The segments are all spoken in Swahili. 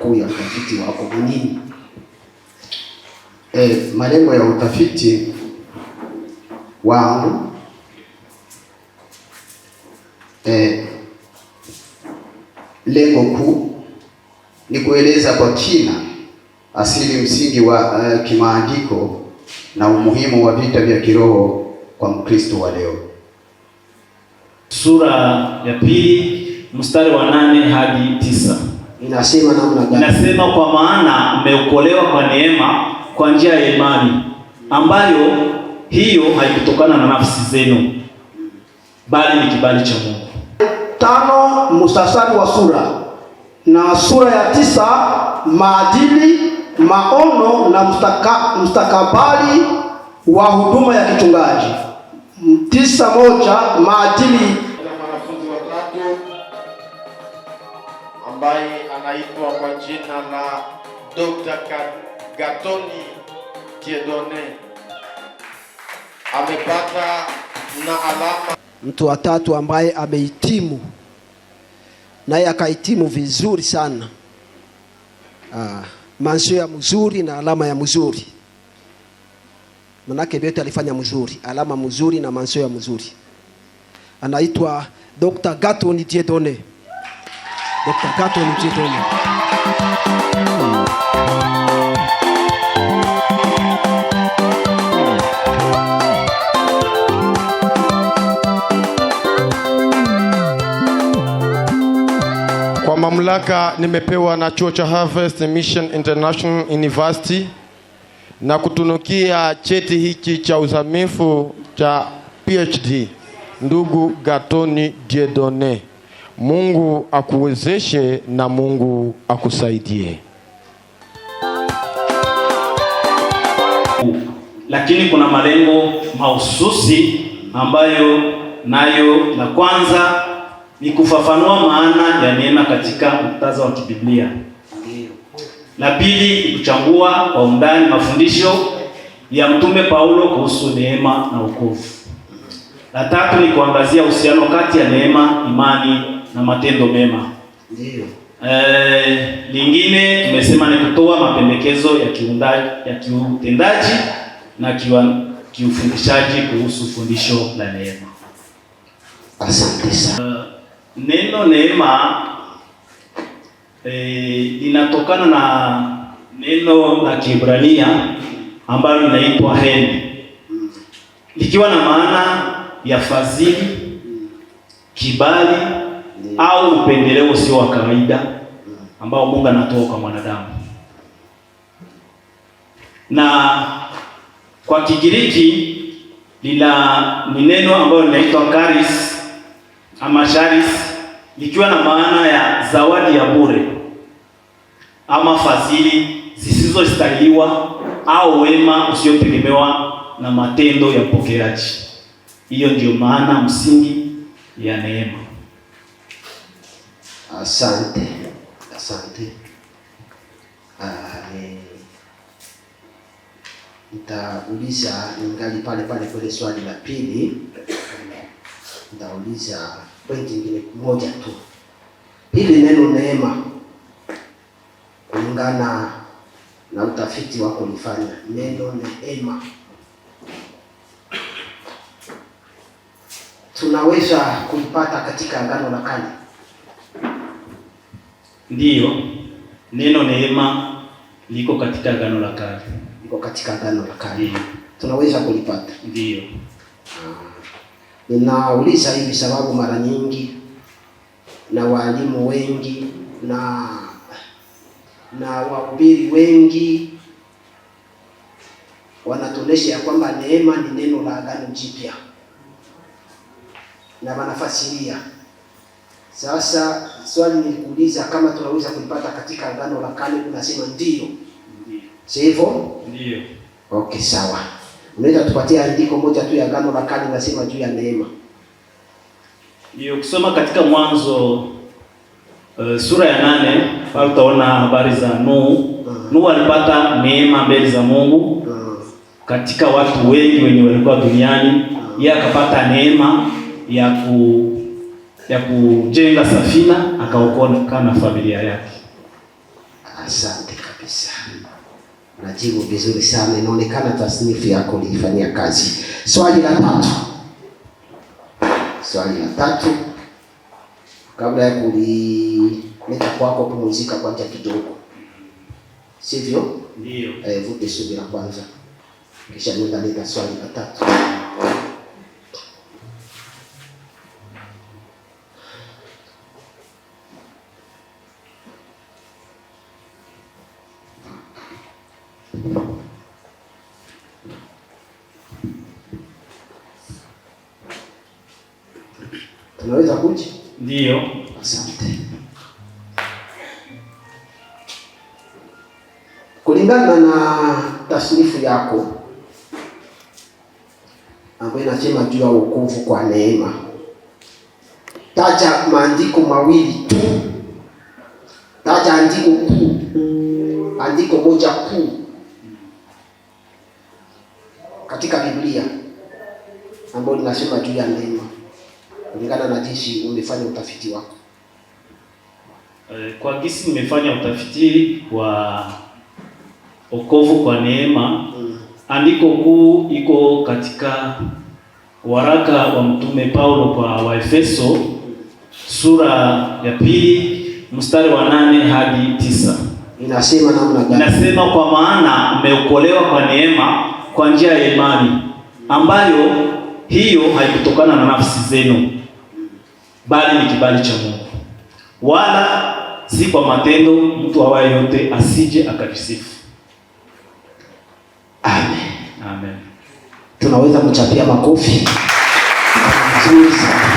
kuu ya utafiti wako ni nini? Malengo ya utafiti wangu lengo kuu ni kueleza kwa kina asili msingi wa kimaandiko na umuhimu wa vita vya kiroho kwa Mkristo wa leo. Sura ya 2 mstari wa 8 hadi 9 inasema namna gani? Inasema, kwa maana mmeokolewa kwa neema kwa njia ya imani, ambayo hiyo haikutokana na nafsi zenu, bali ni kibali cha Mungu. 5 mustasari wa sura na sura ya 9, maadili, maono na mustakabali wa huduma ya kichungaji. 9:1 maadili. Mwanafunzi wa tatu ambaye anaitwa kwa jina la Dr. Gatoni Dieudonne amepata na alama. Mtu wa tatu ambaye amehitimu, naye akahitimu vizuri sana, mansio ya mzuri na alama ya mzuri. Manake vyote alifanya mzuri, alama mzuri na mansio ya mzuri. Anaitwa Dr. Gatoni Dieudonne. Dr. Gatoni Dieudonne. Kwa mamlaka nimepewa na chuo cha Harvest Mission International University na kutunukia cheti hiki cha uzamifu cha PhD, ndugu Gatoni Dieudonne. Mungu akuwezeshe na Mungu akusaidie. Lakini kuna malengo mahususi ambayo nayo, la kwanza ni kufafanua maana ya neema katika muktadha wa kibiblia. La pili ni kuchambua kwa undani mafundisho ya Mtume Paulo kuhusu neema na wokovu. La tatu ni kuangazia uhusiano kati ya neema, imani na matendo mema. Ndio. Lingine tumesema ni kutoa mapendekezo ya kiutendaji na kiufundishaji kuhusu fundisho la neema. Asante sana. Neno neema linatokana na neno la Kiebrania ambalo linaitwa heri, likiwa na maana ya fadhili, kibali au upendeleo usio wa kawaida ambao Mungu anatoa kwa mwanadamu. Na kwa Kigiriki ni neno ambalo linaitwa charis ama charis, likiwa na maana ya zawadi ya bure ama fadhili zisizostahiliwa au wema usiotegemewa na matendo ya mpokeaji. Hiyo ndio maana msingi ya neema. Asante. Nitauliza ningali pale kwenye swali la pili. Nitauliza pointi nyingine moja tu. Hili neno neema, kulingana na utafiti wako ulifanya, neno neema tunaweza kuipata katika Agano la Kale? Ndiyo, neno neema liko katika Agano la Kale. Liko katika Agano la Kale. Tunaweza kulipata? Ndiyo. Ninauliza hivi sababu mara nyingi na walimu wengi na wahubiri wengi wanatuonesha ya kwamba neema ni neno la Agano Jipya na wanafasiria. Sasa swali nilikuuliza kama tunaweza kuipata katika Agano la Kale, unasema ndio. Sivyo? Ndio. Okay, sawa. Unaweza tupatia andiko moja tu ya Agano la Kale nasema juu ya neema? Ndio, kusoma katika Mwanzo sura ya 8 pale utaona habari za Nuhu. Nuhu alipata neema mbele za Mungu katika watu wengi wenye walikuwa duniani. Yeye akapata neema ya kujenga safina, akaokoa na familia yake. Asante kabisa. Unajibu vizuri sana. Inaonekana tasnifu yako uliifanyia kazi. Swali la tatu. Kabla ya kulileta kwako, pumzika kwanza kidogo. Sivyo? Ndio. Vuta subira kwanza. Kisha nitaleta swali la 3. Tunaweza kuja? Ndio. Asante. Kulingana na tasnifu yako ambayo inasema juu ya wokovu kwa neema, taja maandiko mawili tu. Taja andiko kuu, andiko moja kuu katika Biblia ambayo linasema juu ya neema, kulingana na jinsi umefanya utafiti wako. Kwa gisi nimefanya utafiti wa wokovu kwa neema, andiko kuu iko katika waraka wa mtume Paulo kwa Waefeso sura ya 2 mstari wa 8 hadi 9. Inasema namna gani? Inasema, kwa maana mmeokolewa kwa neema kwa njia ya imani, ambayo hiyo haikutokana na nafsi zenu, bali ni kibali cha Mungu, wala si kwa matendo, mtu awaye yote asije akajisifu. Amen. Amen. Tunaweza kuchapia makofi. Nzuri sana.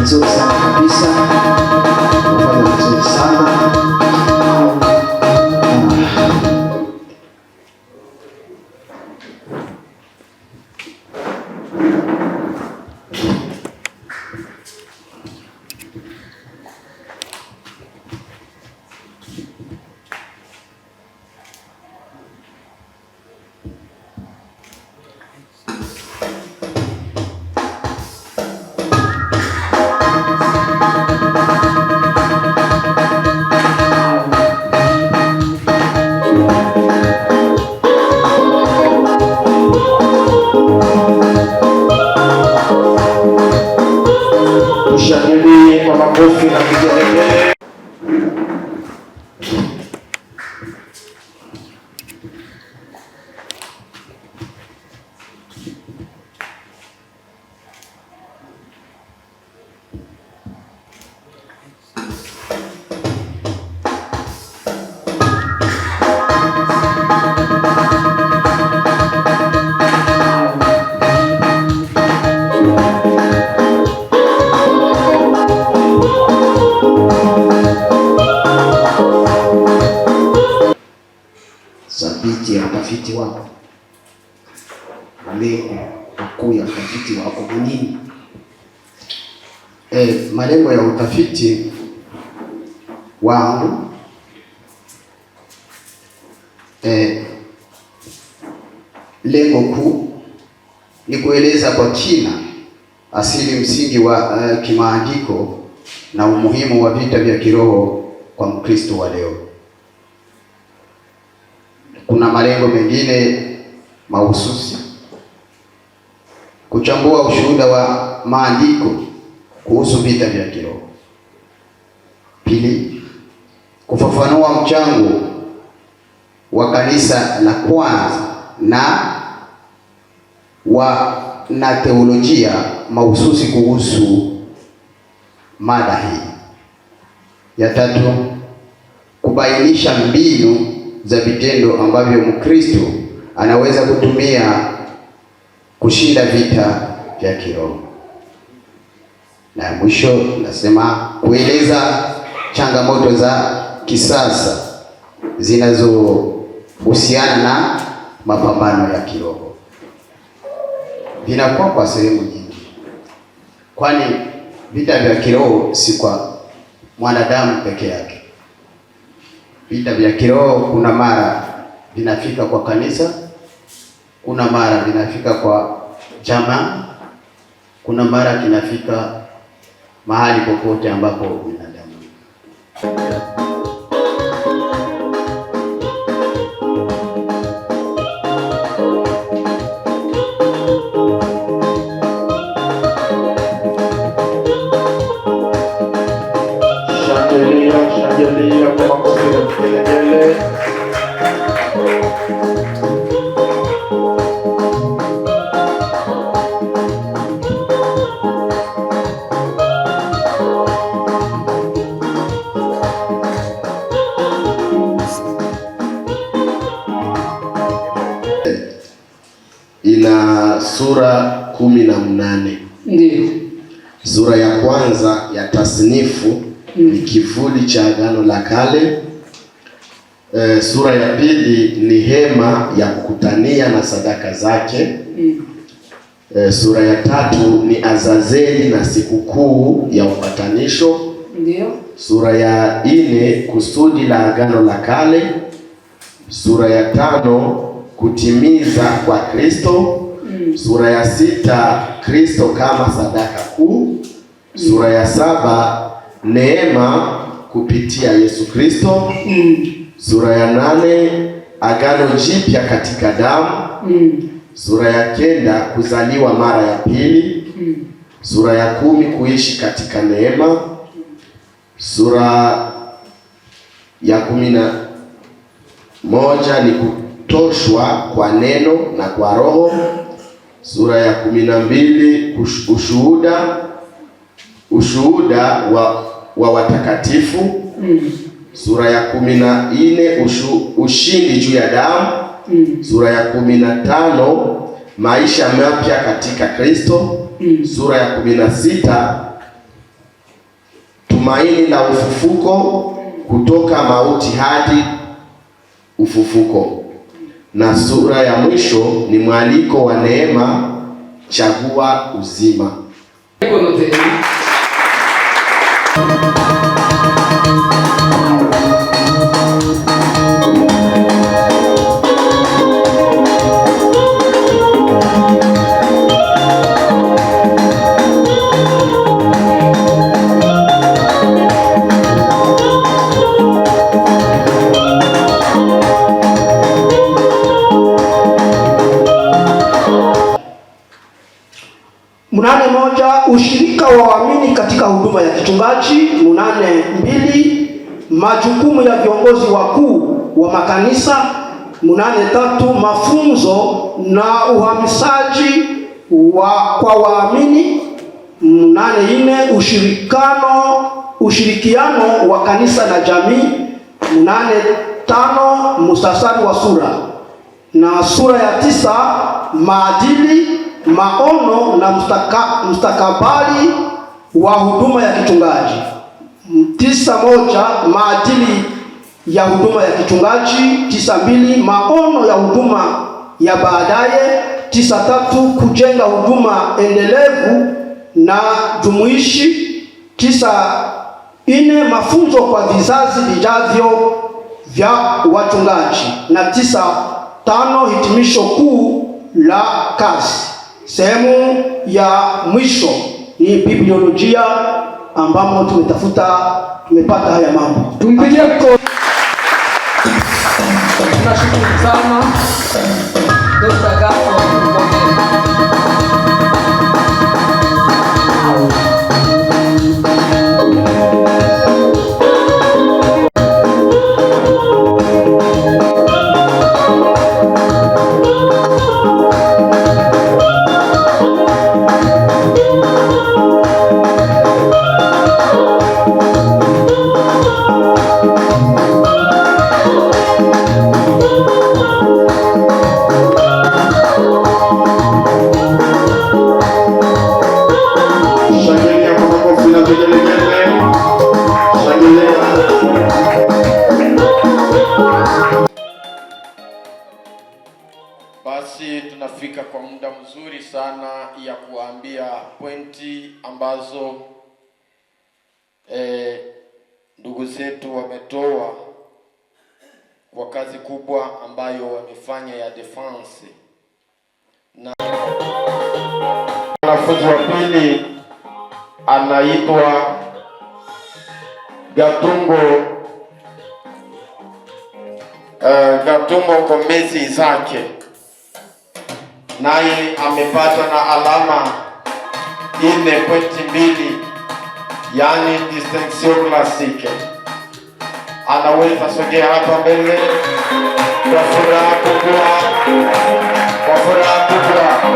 Nzuri sana kabisa. Unafanya vizuri sana. Tushangilie kwa makofi na vigelegele. Sabiti ya utafiti wako, malengo makuu ya utafiti wako ni nini? Malengo ya utafiti wangu lengo kuu ni kueleza kwa kina asili msingi wa kimaandiko na umuhimu wa vita vya kiroho kwa Mkristo wa leo. Kuna malengo mengine mahususi: kuchambua ushuhuda wa maandiko kuhusu vita vya kiroho. Pili, kufafanua mchango wa kanisa la kwanza na teolojia mahususi kuhusu mada hii. Ya tatu, kubainisha mbinu za vitendo ambavyo Mkristo anaweza kutumia kushinda vita vya kiroho. Na mwisho nasema kueleza changamoto za kisasa zinazohusiana na mapambano ya kiroho. Vinakuwa kwa sehemu nyingi, kwani vita vya kiroho si kwa mwanadamu peke yake. Vita vya kiroho kuna mara vinafika kwa kanisa, kuna mara vinafika kwa jamaa, kuna mara vinafika mahali popote ambapo binadamu. Shangilia kwa makofi na vigelegele. Ina sura 18. Ndiyo. Sura ya kwanza ya tasnifu ni kivuli cha Agano la Kale. Sura ya pili ni hema ya kukutania na sadaka zake. Sura ya tatu ni Azazeli na sikukuu ya upatanisho. Ndiyo. Sura ya 4 kusudi la Agano la Kale. Sura ya 5 kutimiza kwa Kristo. Sura ya 6 Kristo kama sadaka kuu. Sura ya 7 neema kupitia Yesu Kristo. Sura ya 8 agano jipya katika damu. Sura ya 9 kuzaliwa mara ya pili. Sura ya 10 kuishi katika neema. Sura ya 11 ni kutoshwa kwa neno na kwa roho. Sura ya 12 ushuhuda wa watakatifu. Sura ya 14 ushindi juu ya damu. Sura ya 15 maisha mapya katika Kristo. Sura ya 16 tumaini la ufufuko, kutoka mauti hadi ufufuko. Na sura ya mwisho ni mwaliko wa neema, chagua uzima. Ushirika wa waamini katika huduma ya kichungaji. 8.2 majukumu ya viongozi wakuu wa makanisa. 8.3 mafunzo na uhamisaji kwa waamini. 8.4 ushirikiano wa kanisa na jamii. 8.5 mustasari wa sura. Na sura ya 9 maadili, maono na mustakabali wa huduma ya kichungaji. 9.1 maadili ya huduma ya kichungaji. 9.2 maono ya huduma ya baadaye. 9.3 kujenga huduma endelevu na jumuishi. 9.4 mafunzo kwa vizazi vijavyo vya wachungaji. Na 9.5 hitimisho kuu la kazi. Sehemu ya mwisho ni bibliolojia, ambamo tumepata haya mambo. Tumpigie mkono. Tunashukuru sana Dr. Gato. Basi tunafika kwa muda mzuri sana ya kuambia pointi ambazo ndugu zetu wametoa kwa kazi kubwa ambayo wamefanya ya defense. Na mwanafunzi wa pili anaitwa Gatungo Komezi zake, naye amepata na alama 4.2, yani distinction classique. anaweza sogea hapa mbele kwa furaha kubwa, kwa furaha kubwa.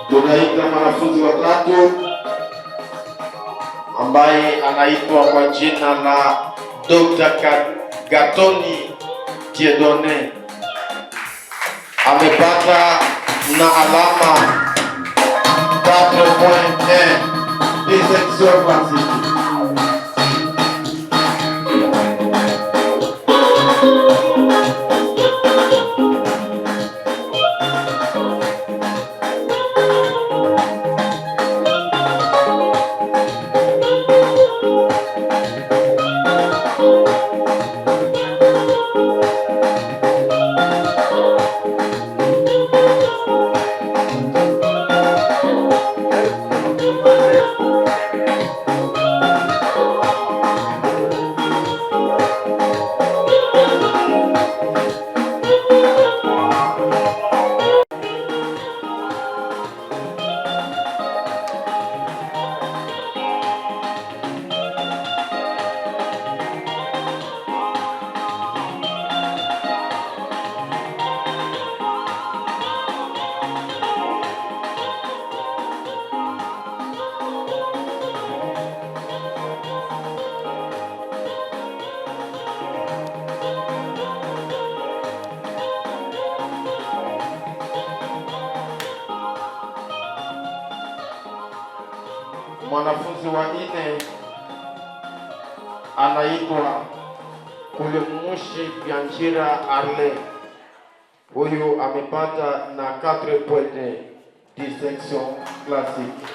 Tunaita mwanafunzi wa tatu ambaye anaitwa kwa jina la Dr. Gatoni Dieudonné. Amepata na alama 4.1 dissection classique. Mwanafunzi wa nne anaitwa Kulimushi Bianchira Arle. Huyu amepata na 4.1 dissection classique.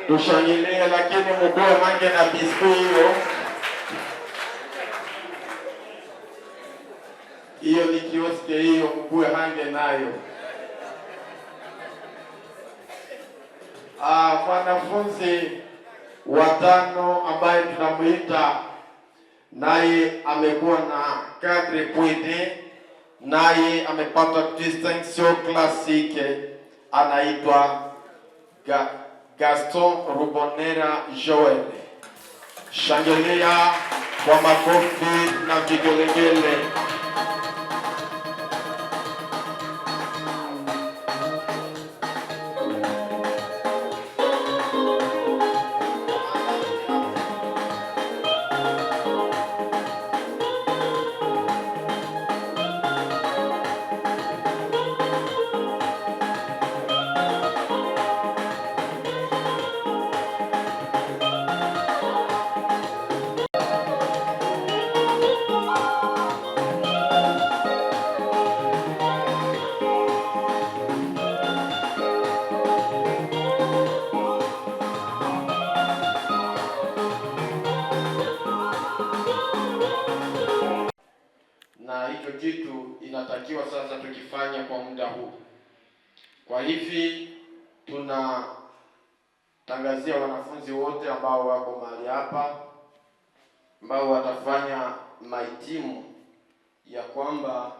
Tushangilie, lakini mkuu mange na biskuti hiyo. Hiyo ni kioski hiyo, mkuu hange nayo. Mwanafunzi wa tano ambaye tunamuita naye amekuwa na 4.1, naye amepata distinction classique, anaitwa Gaston Rubonera Joel. Shangilia kwa makofi na vigelegele. Kwa hivi tunatangazia wanafunzi wote ambao wako mahali hapa ambao watafanya mahitimu ya kwamba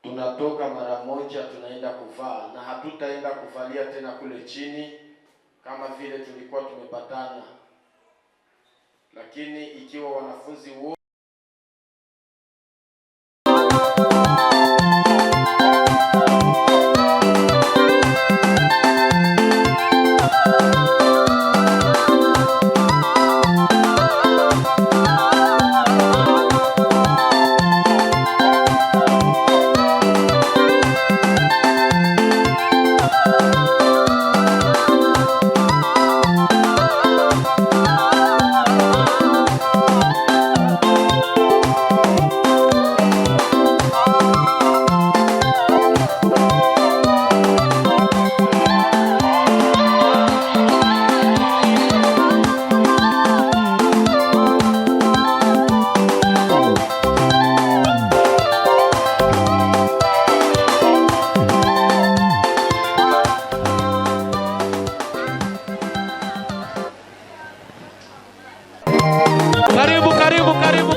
tunatoka mara moja tunaenda kuvaa, na hatutaenda kuvalia tena kule chini kama vile tulikuwa tumepatana. Lakini ikiwa wanafunzi wote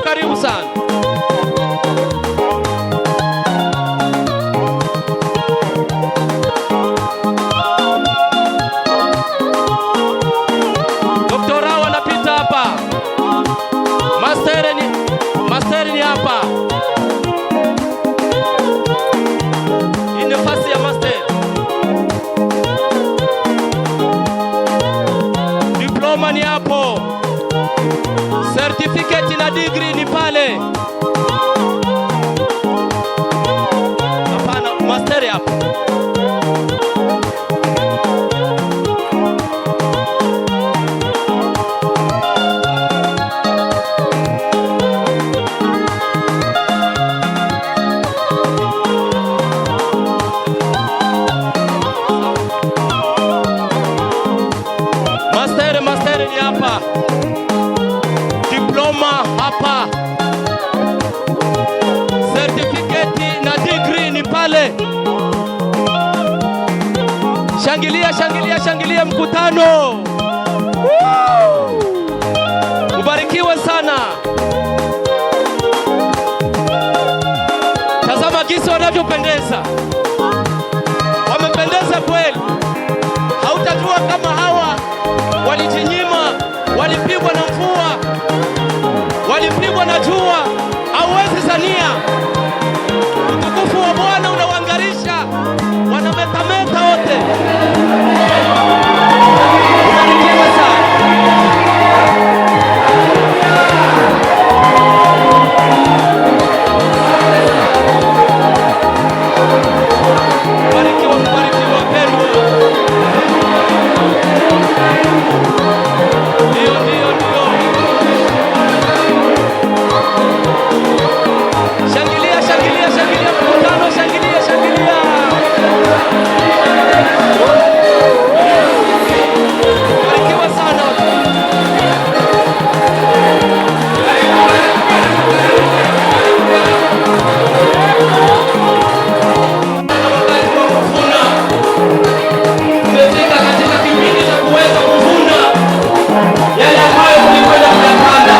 karibu sana. Doktora wanapita hapa. Master ni hapa. Hii nafasi ya master. Diploma ni hapo. Certificate na degree ni pale. Hapana, master hapo. Master ni hapa. Diploma hapa. Certificate na degree ni pale. Shangilia, shangilia, shangilia mkutano. Ubarikiwe sana. Tazama jinsi wanavyopendeza. Wamependeza kweli. Hautajua kama hawa walijinyima, walipigwa na mvua, walipigwa na jua. Hauwezi zania. Utukufu wa Bwana unawangarisha. Wanametameta wote. Ubarikiwe sana. Ubarikiwe, ubarikiwe wapendwa. Ndio. Shangilia, shangilia, shangilia mkutano, shangilia, shangilia. Barikiwa sana. Tumefika katika kipindi cha kuweza kuvuna yale ambayo tulikwenda kuyapanda.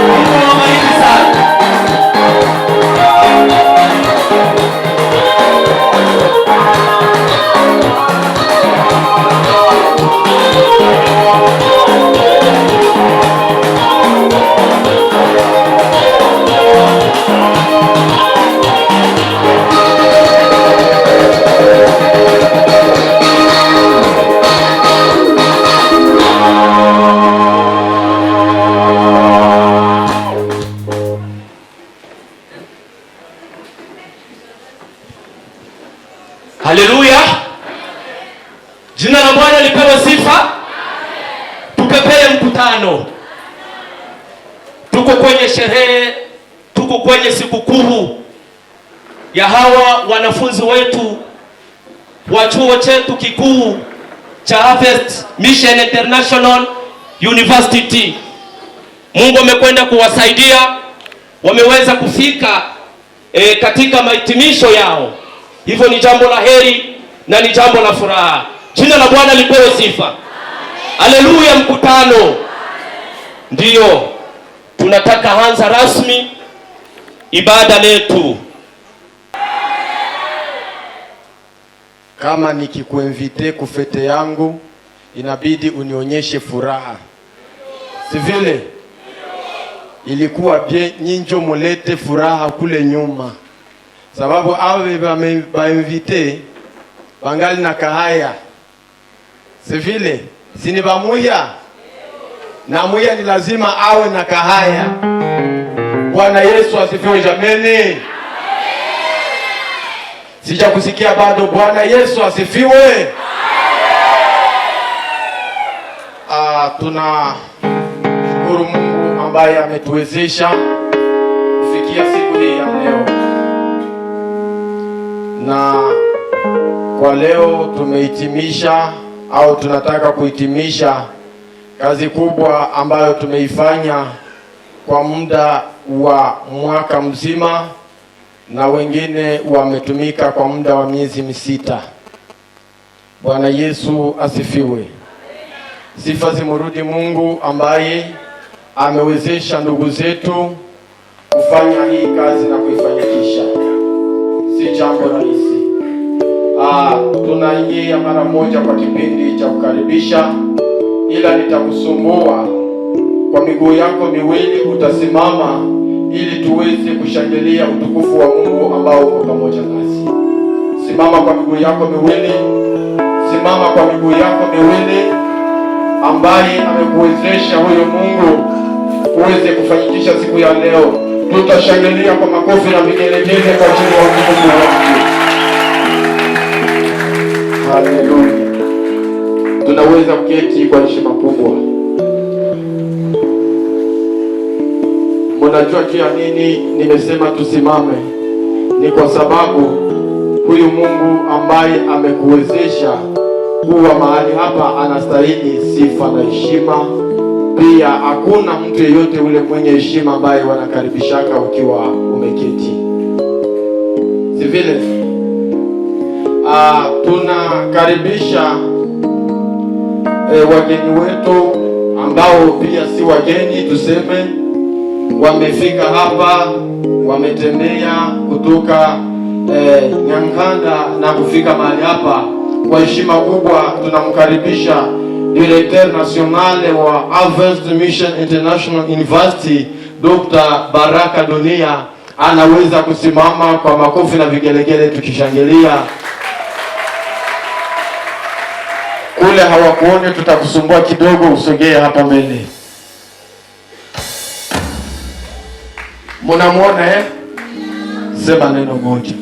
Mungu awabariki sana. Haleluya. Jina la Bwana lipewe sifa. Tupepee mkutano. Tuko kwenye sherehe, tuko kwenye sikukuu ya hawa wanafunzi wetu wa chuo chetu kikuu cha Harvest Mission International University. Mungu amekwenda kuwasaidia, wameweza kufika katika mahitimisho yao. Hivyo ni jambo la heri na ni jambo la furaha. Jina la Bwana lipewe sifa. Haleluya. Mkutano ndiyo tunataka anza rasmi ibada letu. Kama nikikuinvite kufete yangu, inabidi unionyeshe furaha. Si vile? Ilikuwa bien nyinjo mulete furaha kule nyuma. Sababu awe bainvite bangali na kahaya. Si vile? Sini bamuya? Na muya ni lazima awe na kahaya. Bwana Yesu asifiwe jameni. Sija kusikia bado. Bwana Yesu asifiwe. Tunashukuru Mungu ambaye ametuwezesha kufikia siku hii ya leo. Na kwa leo tumehitimisha au tunataka kuhitimisha kazi kubwa ambayo tumeifanya kwa muda wa mwaka mzima, na wengine wametumika kwa muda wa miezi 6. Bwana Yesu asifiwe. Sifa zimrudi Mungu ambaye amewezesha ndugu zetu kufanya hii kazi na kuifanikisha. Si jambo rahisi. Tunaingia mara moja kwa kipindi cha kukaribisha, ila nitakusumbua kwa miguu yako miwili, utasimama ili tuweze kushangilia utukufu wa Mungu ambao uko pamoja nasi. Simama kwa miguu yako miwili. Simama kwa miguu yako miwili ambaye amekuwezesha huyo Mungu uweze kufanikisha siku ya leo. Tutashangilia kwa makofi na vigelegele kwa ajili ya utukufu wake. Haleluya. Tunaweza kuketi kwa heshima kubwa. Mnajua juu ya nini nimesema tusimame? Ni kwa sababu huyu Mungu ambaye amekuwezesha kuwa mahali hapa anastahili sifa na heshima. Pia hakuna mtu yeyote ule mwenye heshima ambaye wanakaribishaka ukiwa umeketi. Si vile? Tunakaribisha wageni wetu ambao pia si wageni, tuseme wamefika hapa, wametembea kutoka Nyanganda na kufika mahali hapa. Kwa heshima kubwa tunamkaribisha Directeur National wa Harvest Mission International University, Dr. Baraka Dunia. Anaweza kusimama kwa makofi na vigelegele tukishangilia. Kule hawakuone, tutakusumbua kidogo, usogee hapa mbele. Mnamuona Sema neno moja.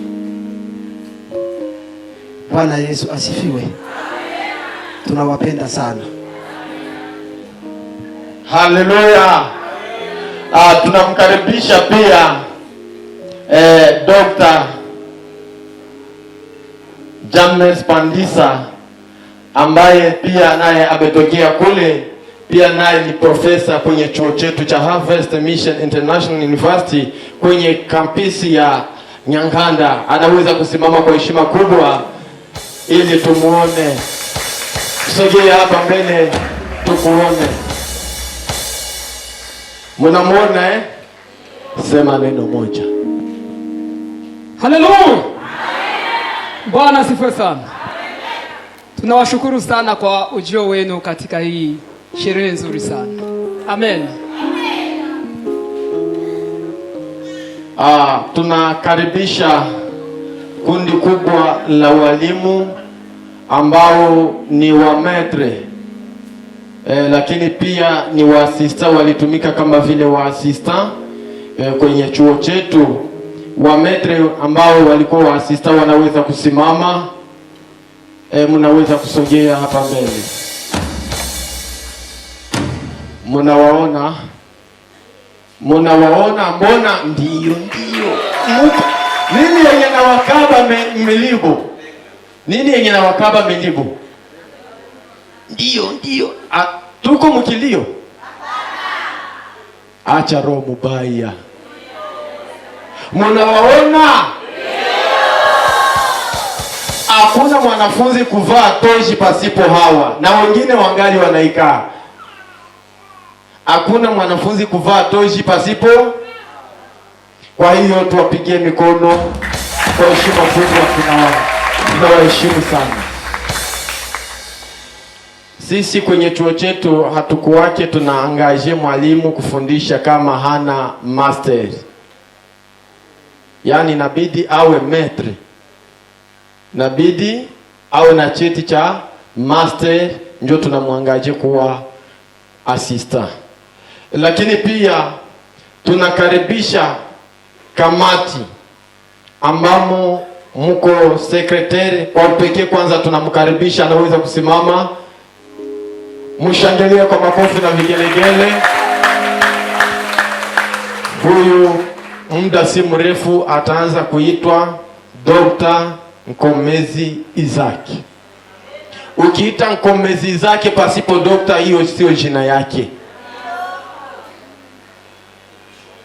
Bwana Yesu asifiwe. Tunawapenda sana. Haleluya. Tunamkaribisha pia Dr. James Pandisa ambaye pia naye ametokea kule, pia naye ni profesa kwenye chuo chetu cha Harvest Mission International University kwenye kampisi ya Nyanganda. Anaweza kusimama kwa heshima kubwa ili tumuone. Sogea hapa mbele tukuone. Mnamuona Sema neno moja. Haleluya. Bwana asifiwe sana. Tunawashukuru sana kwa ujio wenu katika hii sherehe nzuri sana. Amen. Tunakaribisha kundi kubwa la walimu ambao ni wa metre lakini pia ni waasista, walitumika kama vile waasista kwenye chuo chetu. Wa metre ambao walikuwa waasista wanaweza kusimama. Mnaweza kusogea hapa mbele. Mnawaona? Mbona ndio. Nini yenye nawakaba milibu? Nini yenye nawakaba milibu? Ndio. Tuko mkilio? Acha roho mubaya. Mnawaona? hakuna mwanafunzi kuvaa toshi pasipo hawa, na wengine wangali wanaikaa. Hakuna mwanafunzi kuvaa toshi pasipo. Kwa hiyo tuwapigie mikono kwa heshima kubwa, tunawaheshimu sana. Sisi kwenye chuo chetu hatukuwake tunaangaje mwalimu kufundisha kama hana master. Yaani inabidi awe maître. Inabidi awe na cheti cha master ndio tunamwangaje kuwa assistant. Lakini pia tunakaribisha kamati ambamo mko sekretari. Kwa pekee kwanza tunamkaribisha, anaweza kusimama. Mshangilie kwa makofi na vigelegele. Huyu muda si mrefu ataanza kuitwa Dr. Nkomezi Isaac. Ukiita Nkomezi Isaac pasipo dokta, hiyo sio jina yake.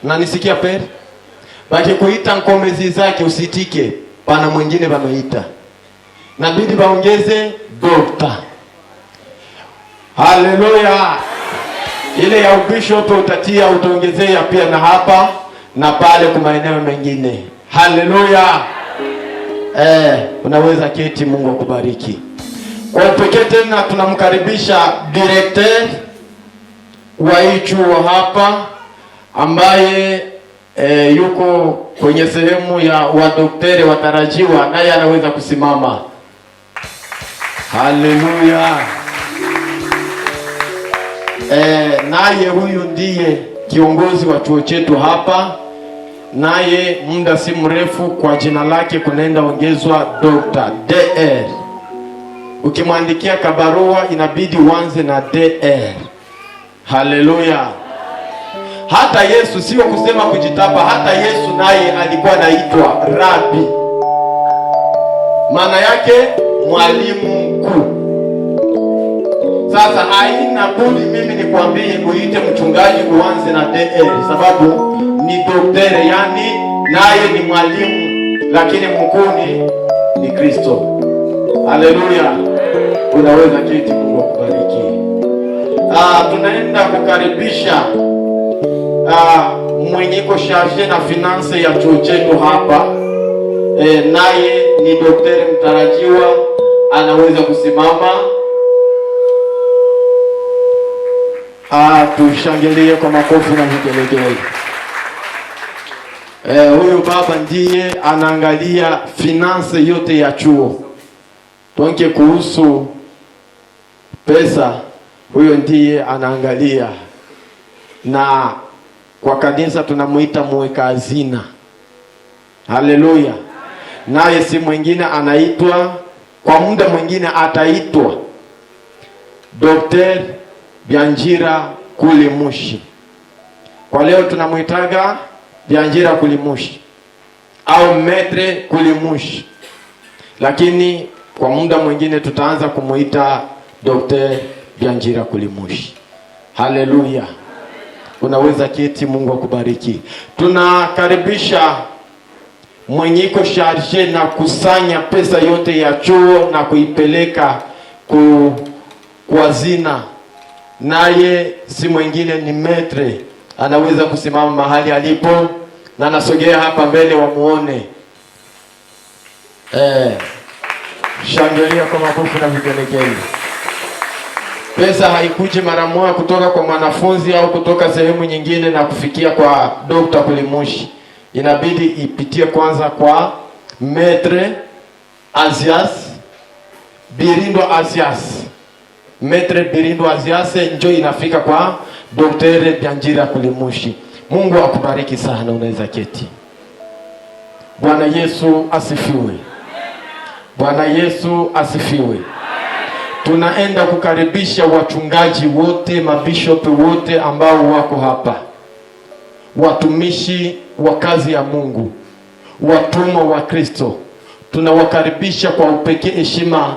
Na nisikia pere? Baki kuita Nkomezi Isaac usitike, pana mwingine banoita. Nabidi baongeze dokta. Haleluya. Ile ya ubishop utatia, utaongezea pia na hapa na pale kwa maeneo mengine. Haleluya. Unaweza keti, Mungu akubariki. Kwa pekee tena tunamkaribisha director wa hii chuo hapa ambaye yuko kwenye sehemu ya wadokteri watarajiwa, naye anaweza kusimama. Haleluya. Naye huyu ndiye kiongozi wa chuo chetu hapa, naye muda si mrefu kwa jina lake kunaenda ongezwa Dr. DR. Ukimwandikia kabarua inabidi uanze na DR. Haleluya. Hata Yesu, sio kusema kujitapa, hata Yesu naye alikuwa anaitwa Rabi. Maana yake mwalimu mkuu. Sasa haina budi mimi nikwambie uite mchungaji uanze na DR, sababu ni daktari, yani naye ni mwalimu, lakini mkuu ni Kristo. Haleluya. Unaweza kiti, Mungu akubariki. Tunaenda kukaribisha mwenye ko charge na finance ya chuo chetu hapa. Naye ni daktari mtarajiwa, anaweza kusimama. Tushangilie kwa makofi na vigelegele. Huyu baba ndiye anaangalia finance yote ya chuo. Tuanke kuhusu pesa, huyo ndiye anaangalia. Na kwa kanisa tunamuita mweka hazina. Haleluya. Naye si mwingine anaitwa, kwa muda mwingine ataitwa Dr. Byanjira Kulimushi. Kwa leo tunamuitaga Byanjira Kulimushi au Metre Kulimushi, lakini kwa muda mwingine tutaanza kumuita Dr. Byanjira Kulimushi. Haleluya. Unaweza keti, Mungu akubariki. Tunakaribisha mwenyeko charge na kusanya pesa yote ya chuo na kuipeleka kwa zina. Naye si mwingine ni Metre, anaweza kusimama mahali alipo na nasogea hapa mbele wamuone. Shangilia kwa makofi na vigelegele. Pesa haikuji mara moja kutoka kwa mwanafunzi au kutoka sehemu nyingine na kufikia kwa Dr. Kulimushi. Inabidi ipitie kwanza kwa Metre Azias Birindo Azias. Metre Birindo Azias ndio inafika kwa Dr. Byanjira Kulimushi. Mungu akubariki sana, unaweza keti. Bwana Yesu asifiwe. Bwana Yesu asifiwe. Tunaenda kukaribisha wachungaji wote, mabishop wote ambao wako hapa, watumishi wa kazi ya Mungu, watumwa wa Kristo. Tunawakaribisha kwa upekee. Heshima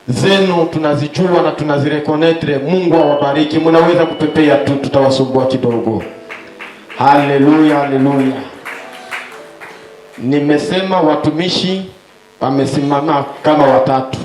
zenu tunazijua na tunazirekonetre. Mungu awabariki. Mnaweza kupepea tu, tutawasumbua kidogo. Haleluya, haleluya. Nimesema watumishi wamesimama kama watatu.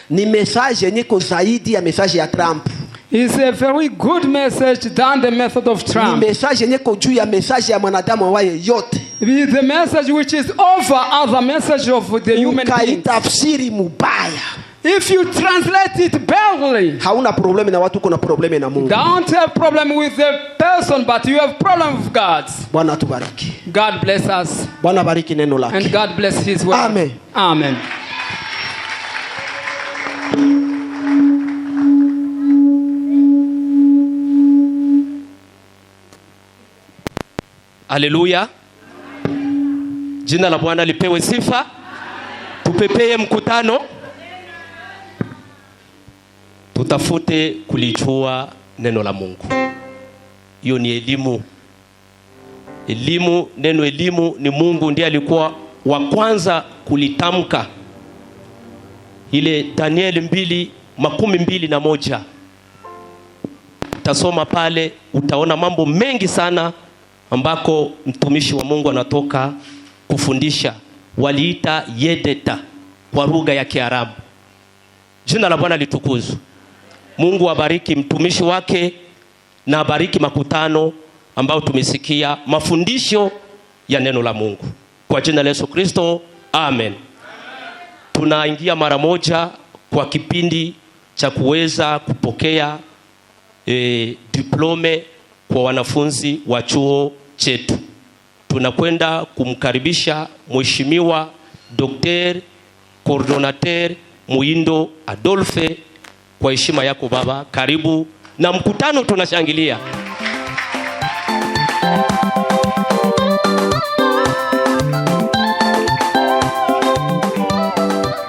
Ni message yenye ko zaidi ya message ya Trump. It's a very good message than the method of Trump. Ni message yenye ko juu ya message ya mwanadamu awaye yote. It is the message which is over other message of the human being. Tafsiri mubaya. If you translate it badly, hauna problem na watu, kuna problem na Mungu. Don't have problem with the person, but you have problem with God. Bwana tubariki. God bless us. Bwana bariki neno lake. And God bless his word. Amen. Amen. Haleluya. Jina la Bwana lipewe sifa. Tupepeye mkutano. Tutafute kulijua neno la Mungu. Hiyo ni elimu. Elimu, neno elimu ni Mungu ndiye alikuwa wa kwanza kulitamka. Ile Daniel 2:21. Utasoma pale utaona mambo mengi sana ambako mtumishi wa Mungu anatoka kufundisha. Waliita yedeta kwa lugha ya Kiarabu. Jina la Bwana litukuzwe. Mungu abariki mtumishi wake na abariki makutano ambao tumesikia mafundisho ya neno la Mungu. Kwa jina la Yesu Kristo, amen. Tunaingia mara moja kwa kipindi cha kuweza kupokea diplome kwa wanafunzi wa chuo chetu. Tunakwenda kumkaribisha Mheshimiwa Dr. Coordinateur Muindo Adolphe. Kwa heshima yako baba, karibu na mkutano tunashangilia.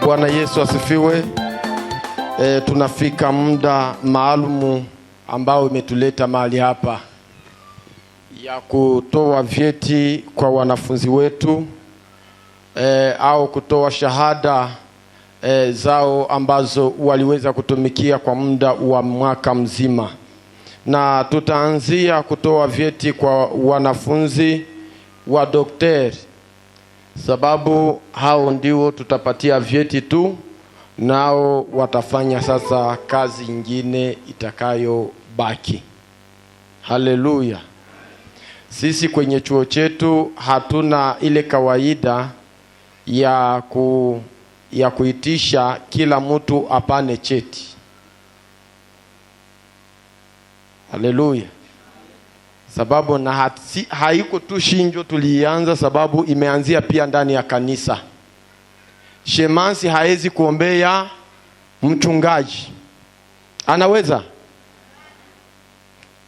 Bwana Yesu asifiwe. Tunafika muda maalumu ambao imetuleta mahali hapa ya kutoa vyeti kwa wanafunzi wetu au kutoa shahada zao ambazo waliweza kutumikia kwa muda wa mwaka mzima. Na tutaanzia kutoa vyeti kwa wanafunzi wa daktari, sababu hao ndio tutapatia vyeti tu, nao watafanya sasa kazi nyingine itakayobaki. Haleluya. Sisi kwenye chuo chetu hatuna ile kawaida ya kuitisha kila mtu apane cheti. Haleluya. Sababu na haiko tu Shinjo tulianza, sababu imeanzia pia ndani ya kanisa. Shemansi haezi kuombea mchungaji. Anaweza,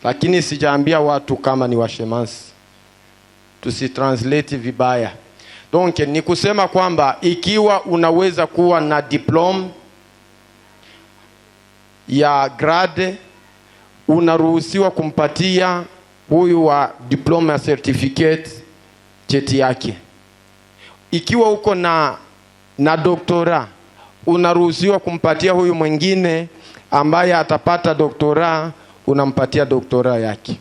lakini sijaambia watu kama ni wa shemansi. Tusitranslate vibaya. Donc ni kusema kwamba ikiwa unaweza kuwa na diploma ya grade, unaruhusiwa kumpatia huyu wa diploma ya certificate cheti yake. Ikiwa uko na doktora, unaruhusiwa kumpatia huyu mwingine ambaye atapata doktora, unampatia doktora yake.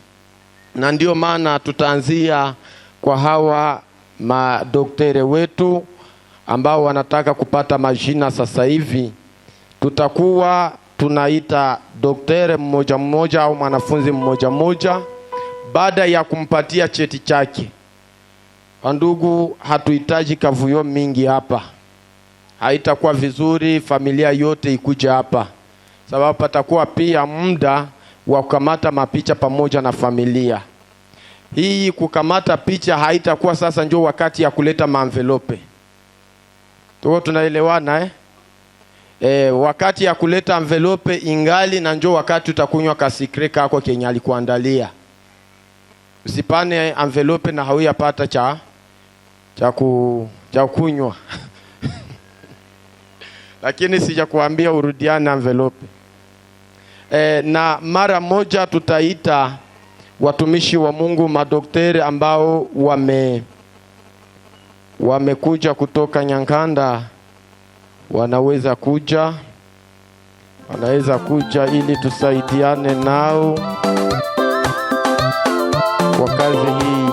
Na ndio maana tutaanzia kwa hawa madoktore wetu ambao wanataka kupata majina sasa hivi. Tutakuwa tunaita daktari mmoja mmoja au mwanafunzi mmoja mmoja baada ya kumpatia cheti chake. Ndugu, hatuhitaji kavuyo mingi hapa. Haitakuwa vizuri familia yote ikuja hapa, sababu patakuwa pia muda wa kukamata mapicha pamoja na familia. Hii kukamata picha haitakuwa sasa njoo wakati ya kuleta maenvelope. Tuko tunaelewana wakati ya kuleta envelope ingali na njoo wakati utakunywa kasikre kako kenye alikuandalia. Usipane envelope na hauyapata cha kunywa. Lakini sijakuambia urudiane envelope. Na mara moja tutaita watumishi wa Mungu, madokteri ambao wamekuja kutoka Nyankanda. Wanaweza kuja ili tusaidiane nao kwa kazi hii.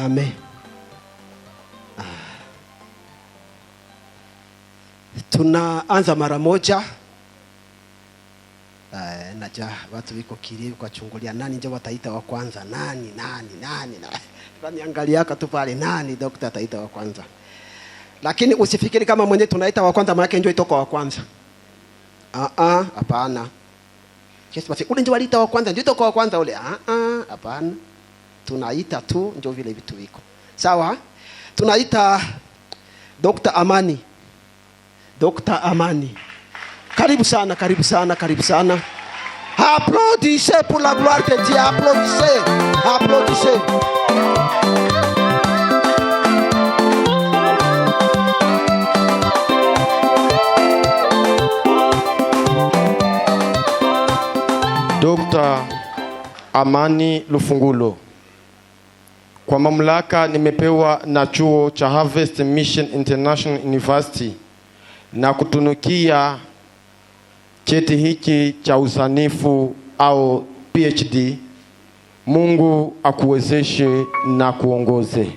Amen. Tunaanza mara moja. Naja watu wiko kilio kwa chungulia nani ndio wataita wa kwanza, nani. Tunaniangalia tu pale, nani daktari ataita wa kwanza. Lakini usifikiri kama mwenye tunaita wa kwanza maana ndio itoka wa kwanza. Hapana. Kesi basi ule ndio walita wa kwanza ndio itoka wa kwanza ule. Hapana. Tunaita tu ndio vile vitu viko. Sawa? Tunaita Dr. Amani. Dr. Amani. Karibu sana. Applaudissez pour la gloire de Dieu. Applaudissez. Dr. Amani Lufungulo. Kwa mamlaka nimepewa na chuo cha Harvest Mission International University na kutunukia cheti hiki cha usanifu au PhD. Mungu akuwezeshe na kuongoze.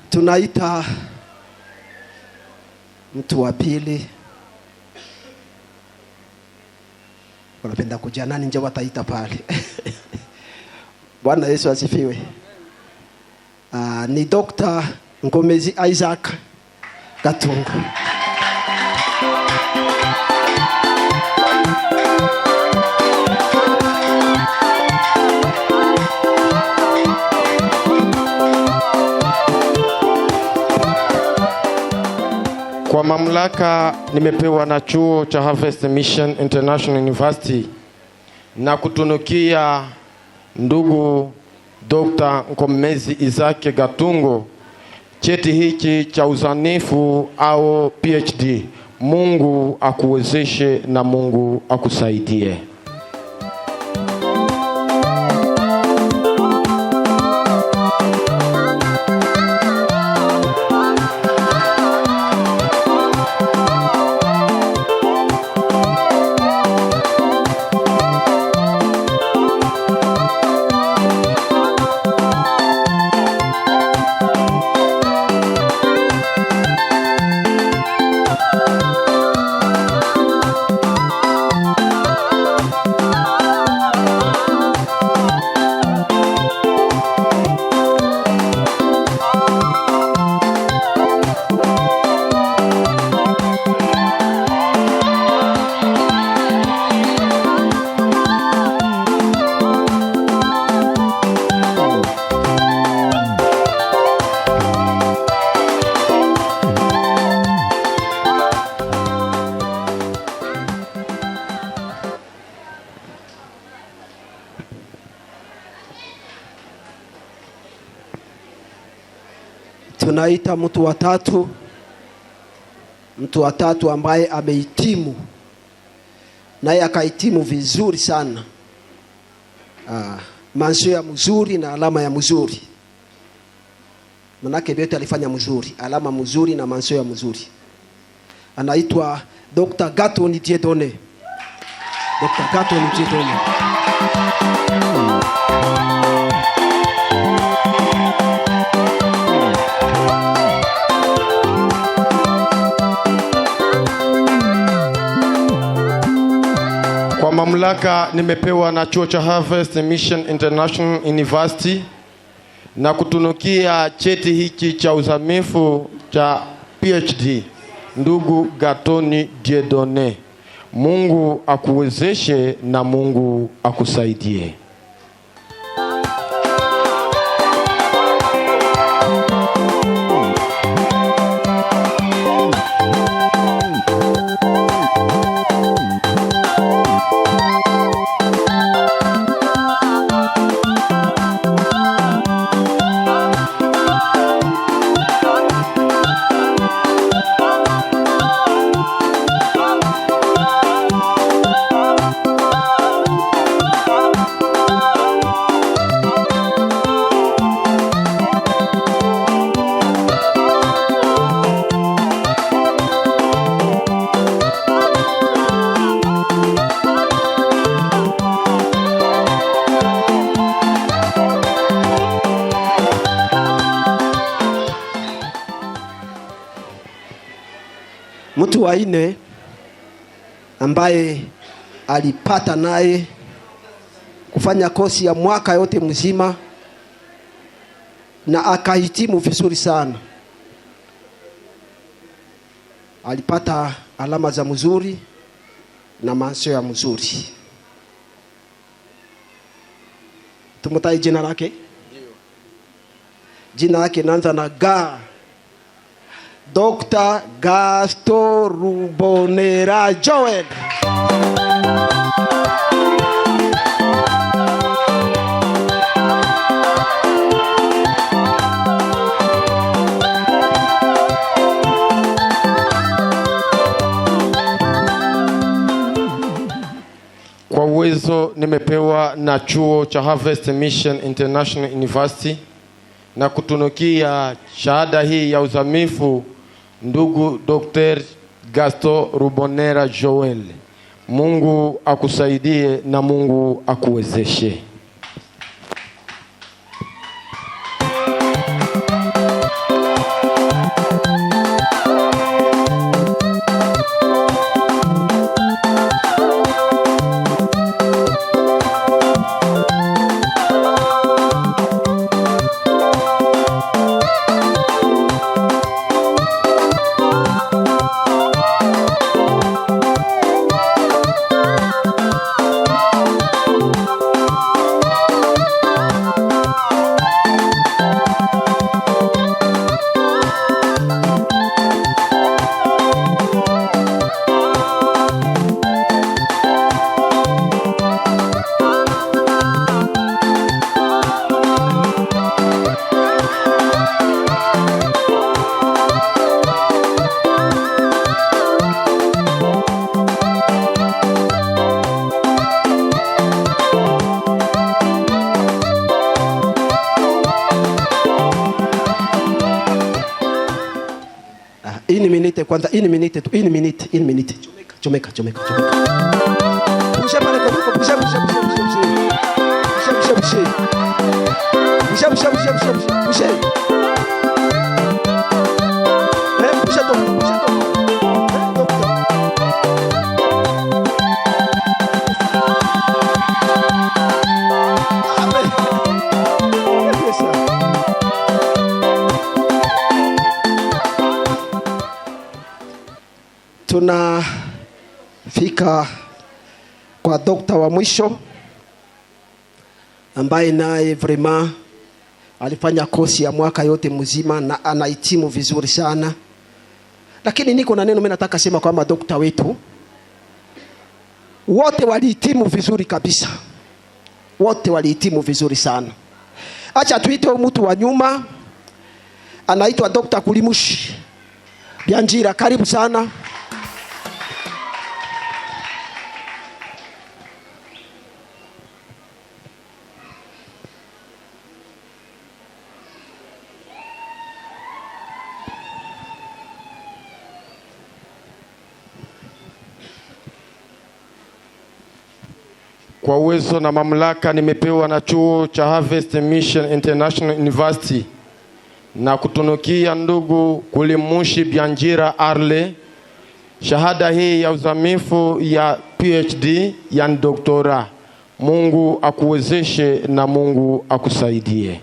Tunaita mtu wa pili. Unapenda kuja nani nje wataita pale. Bwana Yesu asifiwe. Ni Dr. Ngomezi Isaac Gatungu. Kwa mamlaka nimepewa na chuo cha Harvest Mission International University na kutunukia ndugu Dr. Ngomezi Isaac Gatungo cheti hiki cha usanifu au PhD. Mungu akuwezeshe na Mungu akusaidie. Tunaita mtu wa tatu ambaye amehitimu naye akahitimu vizuri sana. Mansio ya mzuri na alama ya mzuri. Manake vyote alifanya mzuri, alama mzuri na mansio ya mzuri. Anaitwa Dr. Gaton Dieudonné. Dr. Gaton Dieudonné. Kwa mamlaka nimepewa na chuo cha Harvest Mission International University na kutunukia cheti hiki cha uzamifu cha PhD, ndugu Gaton Dieudonné. Mungu akuwezeshe na Mungu akusaidie. Mtu wa nne ambaye alipata naye kufanya kosi ya mwaka yote mzima na akahitimu vizuri sana. Alipata alama za mzuri na mansio ya mzuri. Tumutai jina lake? Jina lake naanza na Ga. Dr. Gaston Rubonera Joel. Kwa uwezo nimepewa na chuo cha Harvest Mission International University na kutunukia shahada hii ya uzamifu, ndugu Dr. Gaston Rubonera Joel. Mungu akusaidie na Mungu akuwezeshe. Ini minute kwanza, ini minute tu, ini minute. Chomeka. Pusha pale kwa mko, pusha. Pusha. Pusha to. Tunafika kwa dokta wa mwisho ambaye naye vraiment alifanya kosi ya mwaka yote mzima na anahitimu vizuri sana. Lakini niko na neno mimi nataka sema kwamba dokta wetu wote walihitimu vizuri kabisa. Wote walihitimu vizuri sana. Acha tuite mtu wa nyuma, anaitwa Dr. Kulimushi Bianjira. Karibu sana. kwa uwezo na mamlaka nimepewa na chuo cha Harvest Mission International University na kutunukia ndugu Kulimushi Bianjira Arle shahada hii ya uzamifu ya PhD ya doktora. Mungu akuwezeshe na Mungu akusaidie.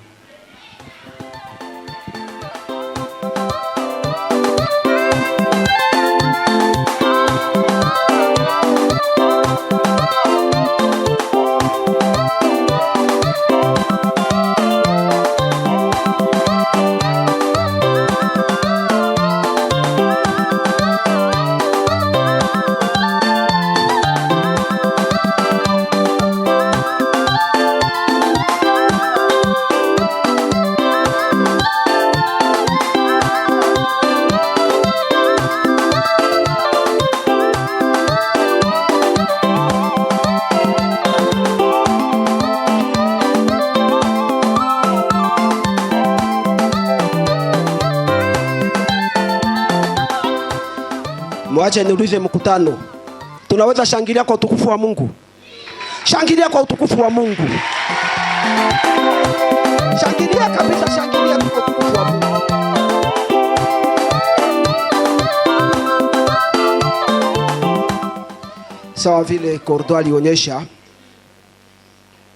Mwache niulize mkutano. Tunaweza shangilia kwa utukufu wa Mungu? Shangilia kwa utukufu wa Mungu. Shangilia kabisa, shangilia kwa utukufu wa Mungu. Sawa vile Kordo alionyesha.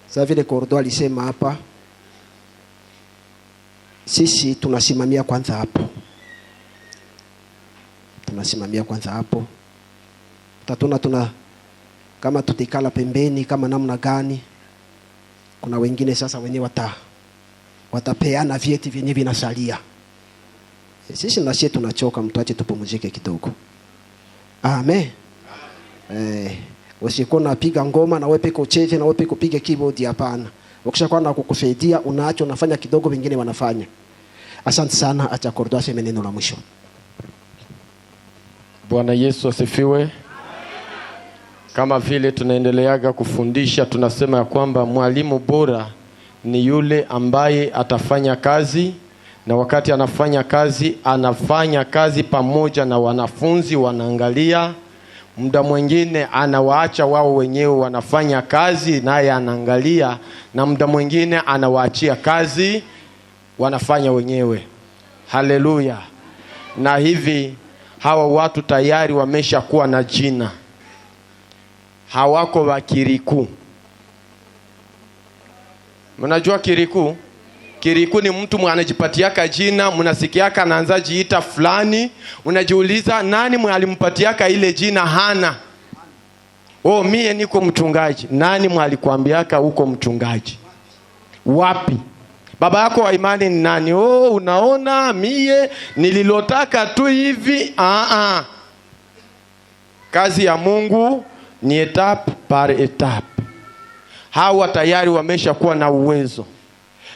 Sawa vile Kordo alisema hapa. Sisi tunasimamia kwanza hapo. Tunasimamia kwanza hapo. Tuna kama tutikala pembeni kama namna gani. Kuna wengine sasa wenyewe watapeana vyeti vyenye vinasalia. Sisi na sisi tunachoka, mtuache tupumzike kidogo. Amen. Usikuwa unapiga ngoma na wewe peke ucheze na wewe peke upige keyboard, hapana. Ukishakuwa na kukusaidia unaacho unafanya kidogo, wengine wanafanya. Asante sana, acha Kordo aseme neno la mwisho. Bwana Yesu asifiwe. Kama vile tunaendeleaga kufundisha, tunasema ya kwamba mwalimu bora ni yule ambaye atafanya kazi, na wakati anafanya kazi pamoja na wanafunzi wanaangalia. Muda mwingine anawaacha wao wenyewe wanafanya kazi naye anaangalia, na muda mwingine anawaachia kazi wanafanya wenyewe. Haleluya. Na hivi hawa watu tayari wamesha kuwa na jina. Hawako wa kiriku. Mnajua kiriku? Kiriku ni mtu anajipatiaka jina, mnasikiaka anaanza jiita fulani, unajiuliza nani mwalimpatiaka ile jina? Hana. Mie niko mchungaji. Nani mwalikwambiaka uko mchungaji? Wapi? Baba yako wa imani ni nani? Unaona mie nililotaka tu hivi. Kazi ya Mungu ni etape par etape. Hawa tayari wamesha kuwa na uwezo.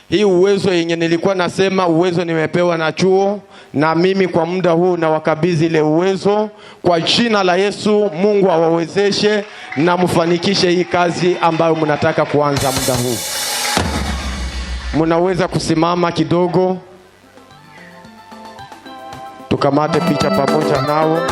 Hii uwezo yenye nilikuwa nasema uwezo nimepewa na chuo, na mimi kwa muda huu na wakabidhi ile uwezo kwa jina la Yesu. Mungu awawezeshe na mfanikishe hii kazi ambayo mnataka kuanza muda huu. Mnaweza kusimama kidogo tukamate picha pamoja nao.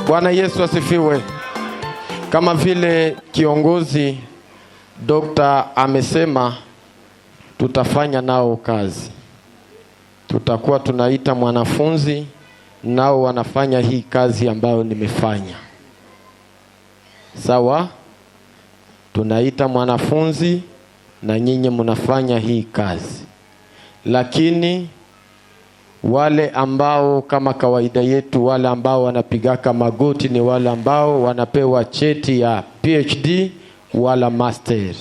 Bwana Yesu asifiwe. Kama vile kiongozi Dr. amesema, tutafanya nao kazi. Tutakuwa tunaita mwanafunzi, nao wanafanya hii kazi ambayo nimefanya. Sawa? Tunaita mwanafunzi na nyinyi mnafanya hii kazi. Lakini wale ambao kama kawaida yetu, wale ambao wanapigaka magoti ni wale ambao wanapewa cheti ya PhD wala master.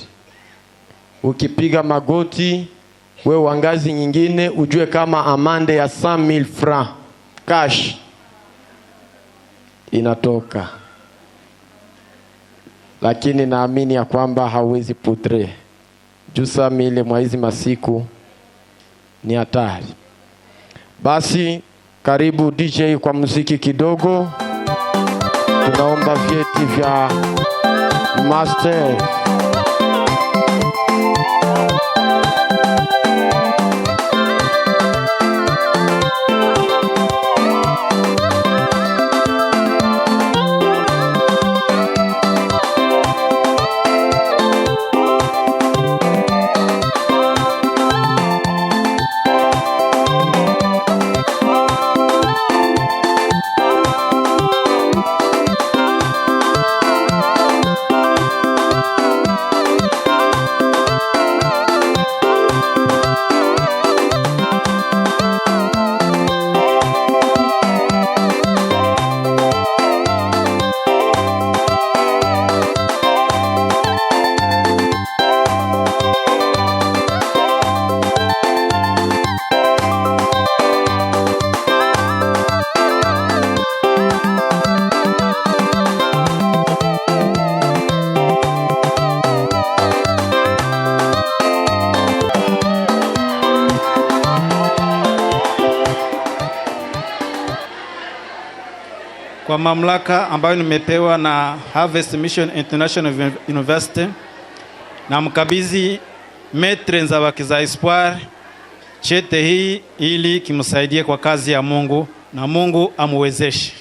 Ukipiga magoti wewe wa ngazi nyingine ujue kama amande ya 100,000 francs cash inatoka, lakini naamini ya kwamba hauwezi putre juu 100,000 mwa hizi masiku ni hatari. Basi karibu DJ kwa muziki kidogo. Tunaomba vyeti vya master. Kwa mamlaka ambayo nimepewa na Harvest Mission International University, na mkabidhi Maitre Nzabakiza Espoir chete hii ili kimsaidie kwa kazi ya Mungu na Mungu amuwezeshe.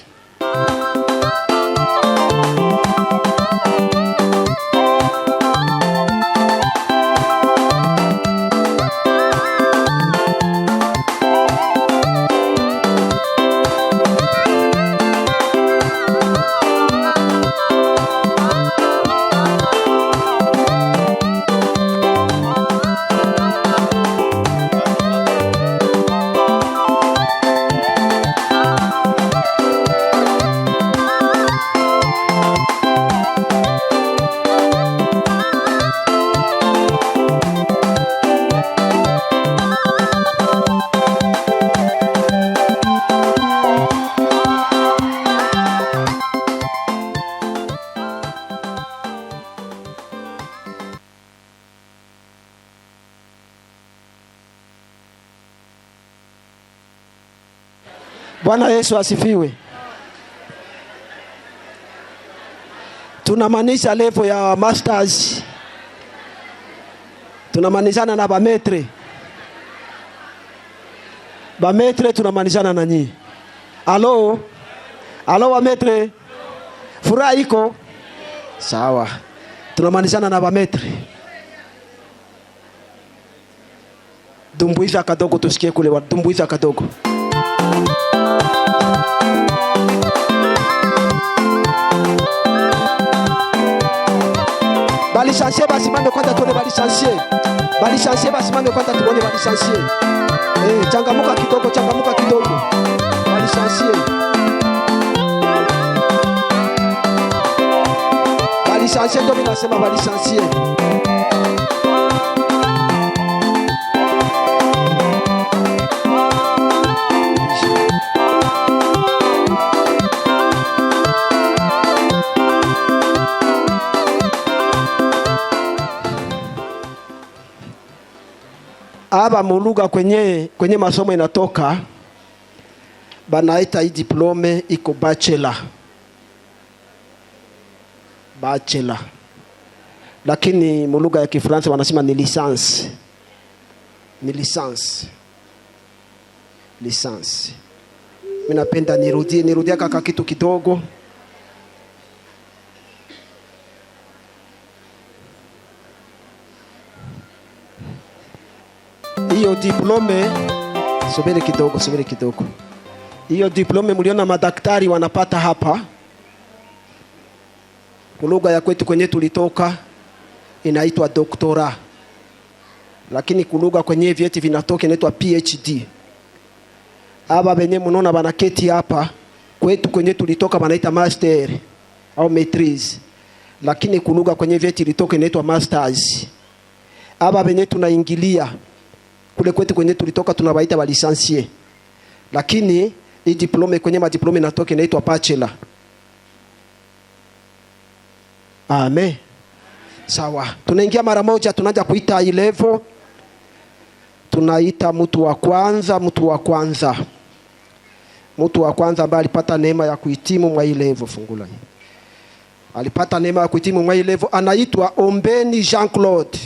Bwana Yesu asifiwe. Tunamaanisha level ya masters. Tunamanishana na bametre. Bametre tunamanishana na nyinyi. Alo? Alo bametre? Furaha iko? Sawa. Tunamanishana na bametre. Dumbuiza kadogo tusikie kule wa dumbuiza kadogo. Balishansie basimame kwanza tuone balishansie. Balishansie basimame kwanza tuone balishansie. Changamuka kidogo, changamuka kidogo. Balishansie. Balishansie ndio mimi nasema balishansie. Aba muluga kwenye masomo inatoka banaita hii diplome iko bachelor, lakini muluga ya Kifaransa wanasema ni licence. Mimi napenda nirudie kaka kitu kidogo. Hiyo diplome, subiri kidogo. Hiyo diplome mliona madaktari wanapata hapa. Lugha ya kwetu kwenye tulitoka inaitwa doktora. Lakini kulugha kwenye vyeti vinatoka inaitwa PhD. Aba benye mnaona banaketi hapa kwetu kwenye tulitoka banaita master au maîtrise. Lakini kulugha kwenye vyeti vilitoka inaitwa masters. Aba benye tunaingilia Kule kwetu kwenye tulitoka tunabaita ba licencié. Lakini hii diplome kwenye madiplome natoka inaitwa bachelor. Amen. Sawa. Tunaingia mara moja, tunaanza kuita hii level. Tunaita mtu wa kwanza. Mtu wa kwanza ambaye alipata neema ya kuhitimu mwa hii level, fungula hii. Alipata neema ya kuhitimu mwa hii level, anaitwa Ombeni Jean-Claude.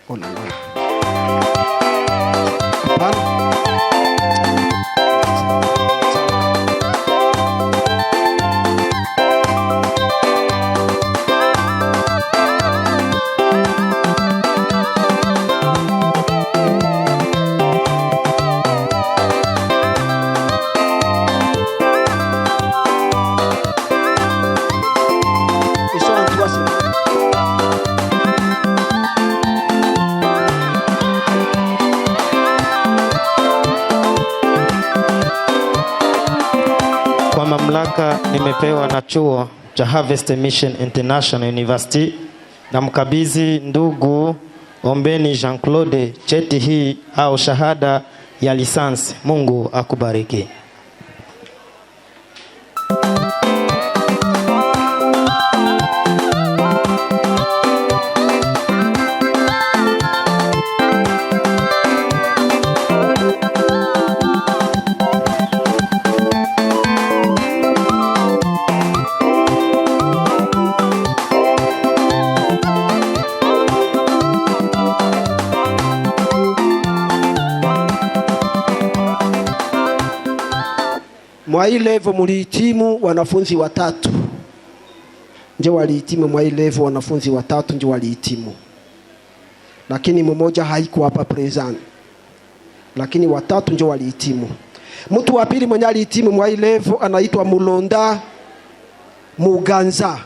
Ona. Mamlaka nimepewa na chuo cha Harvest Mission International University na mkabidhi ndugu Ombeni Jean-Claude cheti hii au shahada ya lisansi. Mungu akubariki. Mwa hii level mulihitimu wanafunzi watatu. Nje walihitimu mwa hii level wanafunzi watatu nje walihitimu. Lakini mmoja haiko hapa present. Lakini watatu nje walihitimu. Mtu wa pili mwenye alihitimu mwa hii level anaitwa Mulonda Muganza.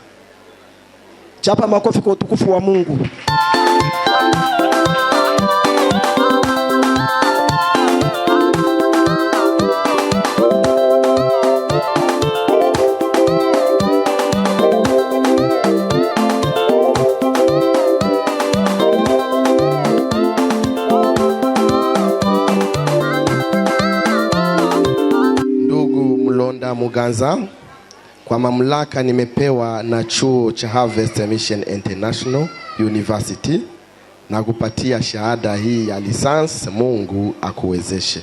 Chapa makofi kwa utukufu wa Mungu. Muganza, kwa mamlaka nimepewa na chuo cha Harvest Mission International University na kupatia shahada hii ya lisansi. Mungu akuwezeshe.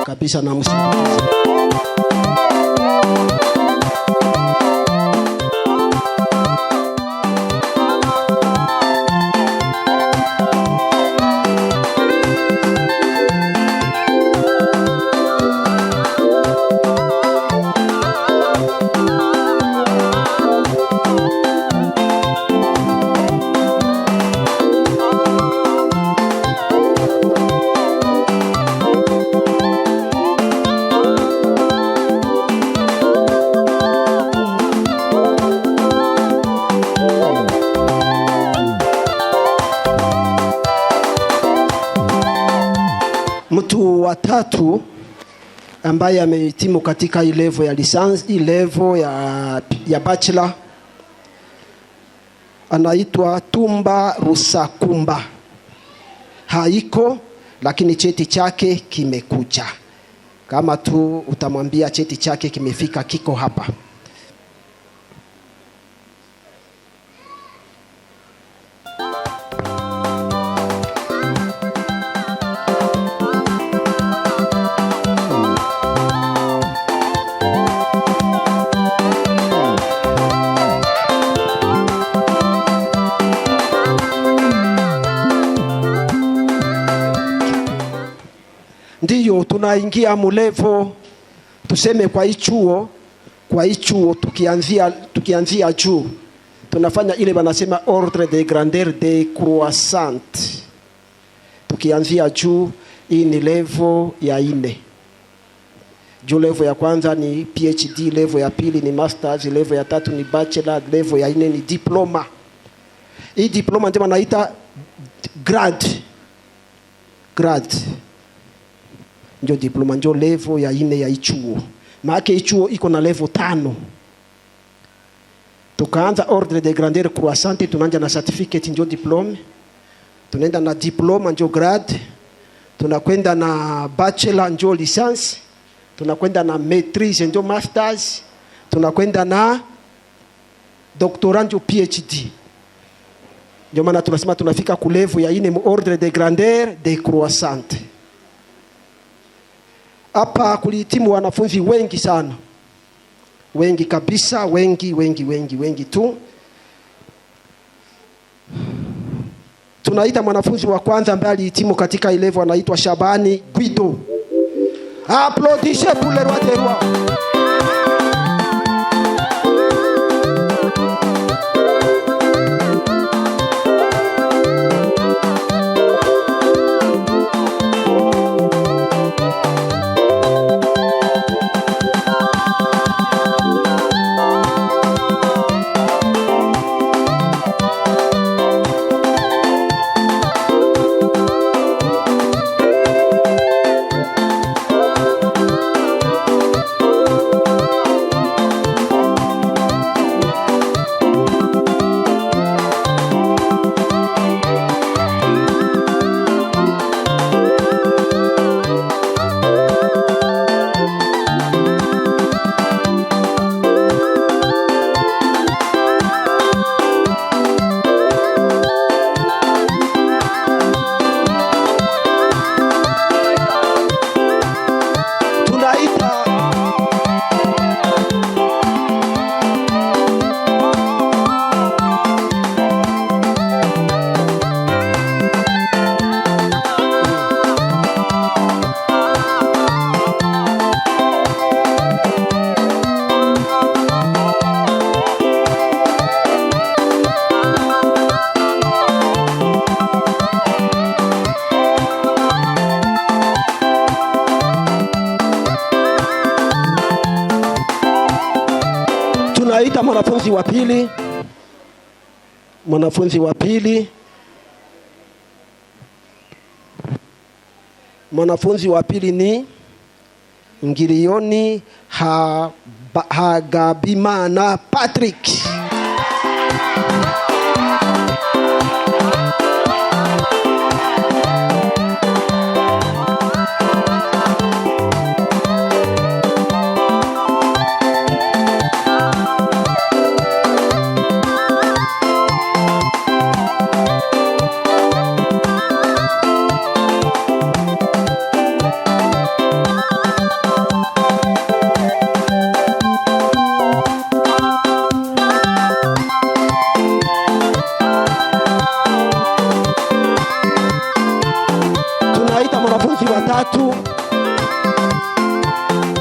Kabisa na msindikize. Mtu wa tatu ambaye amehitimu katika hii level ya lisansi, hii level ya bachelor, anaitwa Tumba Rusakumba. Haiko, lakini cheti chake kimekuja. Kama tu utamwambia cheti chake kimefika, kiko hapa. Ndiyo tunaingia mulevo, tuseme kwa hii chuo tukianzia juu. Tunafanya ile wanasema ordre de grandeur décroissante. Tukianzia juu, hii ni level ya 4. Juu level ya kwanza ni PhD, level ya pili ni masters, level ya tatu ni bachelor, level ya 4 ni diploma. Hii diploma ndio wanaita grade. Ndio diploma, ndio level ya 4 ya chuo. Maana chuo iko na level 5. Tukaanza ordre de grandeur croissante, tunaanza na certificate ndio diplome. Tunaenda na diploma ndio grade. Tunakwenda na bachelor ndio licence. Tunakwenda na maîtrise ndio masters. Tunakwenda na doctorat ndio PhD. Ndio maana tunasema tunafika ku level ya ine ordre de grandeur décroissante. Hapa kulihitimu wanafunzi wengi sana. Wengi kabisa, wengi tu. Tunaita mwanafunzi wa kwanza ambaye alihitimu katika level anaitwa Shabani Guido. Applaudissez pour le roi des rois. Tunaita mwanafunzi wa pili. Mwanafunzi wa pili ni Ngirioni Hagabimana Patrick.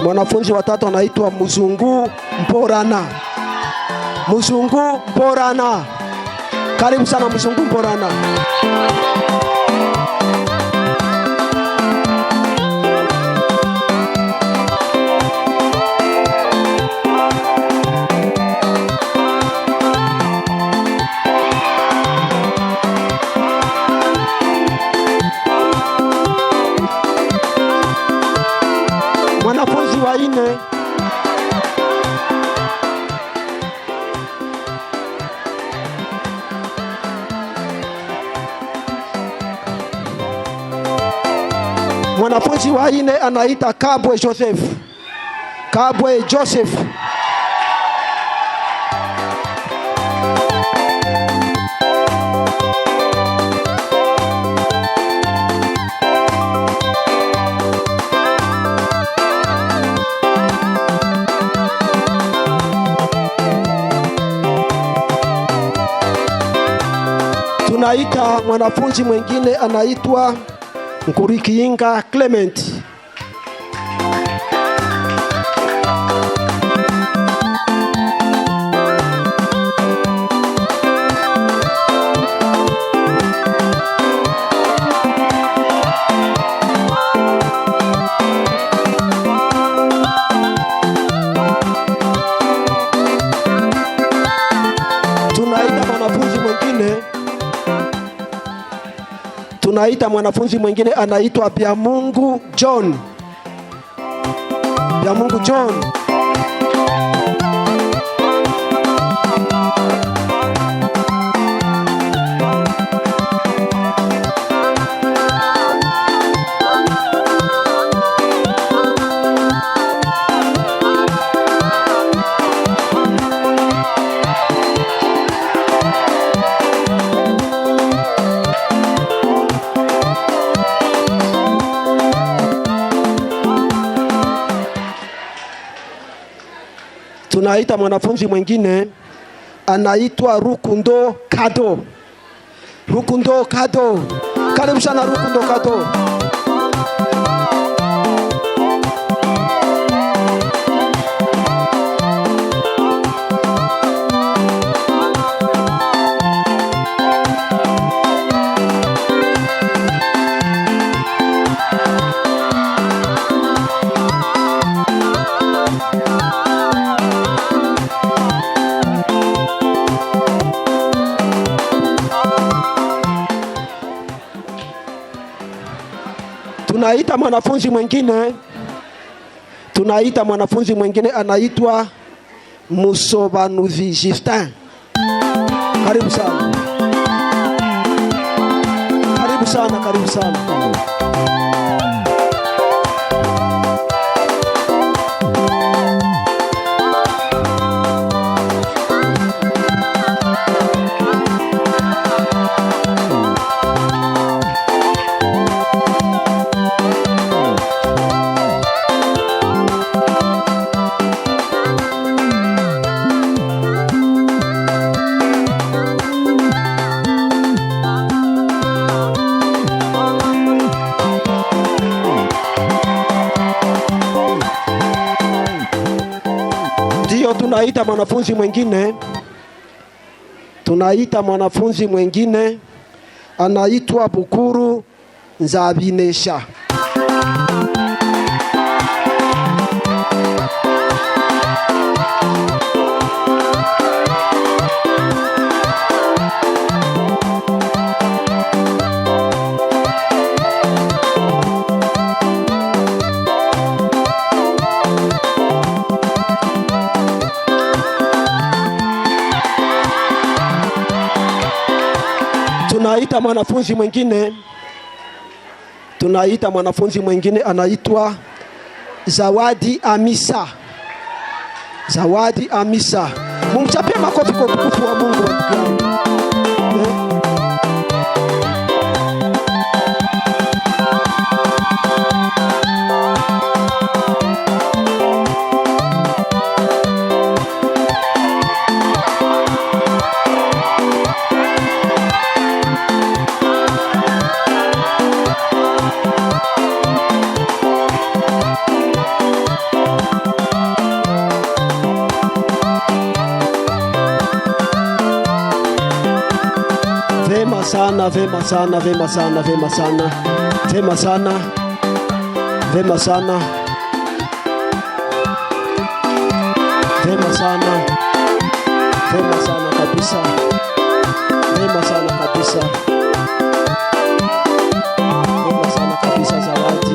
Mwanafunzi wa tatu anaitwa Muzungu Mporana. Karibu sana Muzungu Mporana. Mwanafunzi wa nne anaita Kabwe Joseph. Tunaita mwanafunzi mwingine anaitwa Nkurikiinga Clement. Tunaita mwanafunzi mwingine anaitwa Biamungu John. Tunaita mwanafunzi mwingine anaitwa Rukundo Kado. Rukundo Kado. Karibu sana Rukundo Kado. Tunaita mwanafunzi mwingine anaitwa Musobanuzi Justin. Karibu sana. Karibu sana, karibu sana. Tunaita mwanafunzi mwingine anaitwa Bukuru Nzabinesha. Tunaita mwanafunzi mwingine anaitwa Zawadi Amisa. Zawadi Amisa. Mumchapie makofi kwa utukufu wa Mungu. Vema sana. Kabisa. Vema sana kabisa Zawadi.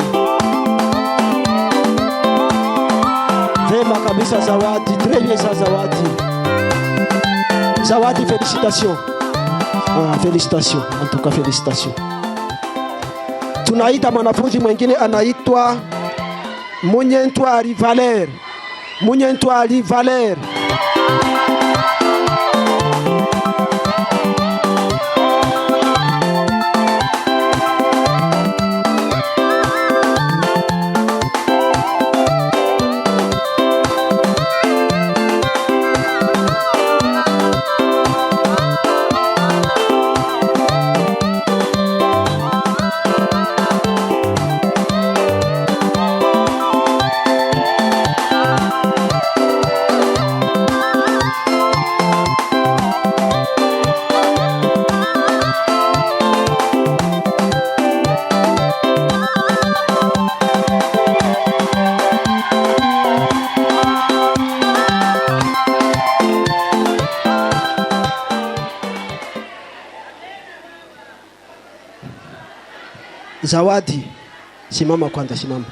Vema kabisa Zawadi. Très bien ça Zawadi. Zawadi, félicitations. Félicitations, en tout cas félicitations. Tunaita mwanafunzi mwingine anaitwa Munyentwari Valer. Zawadi, simama kwanza, simama.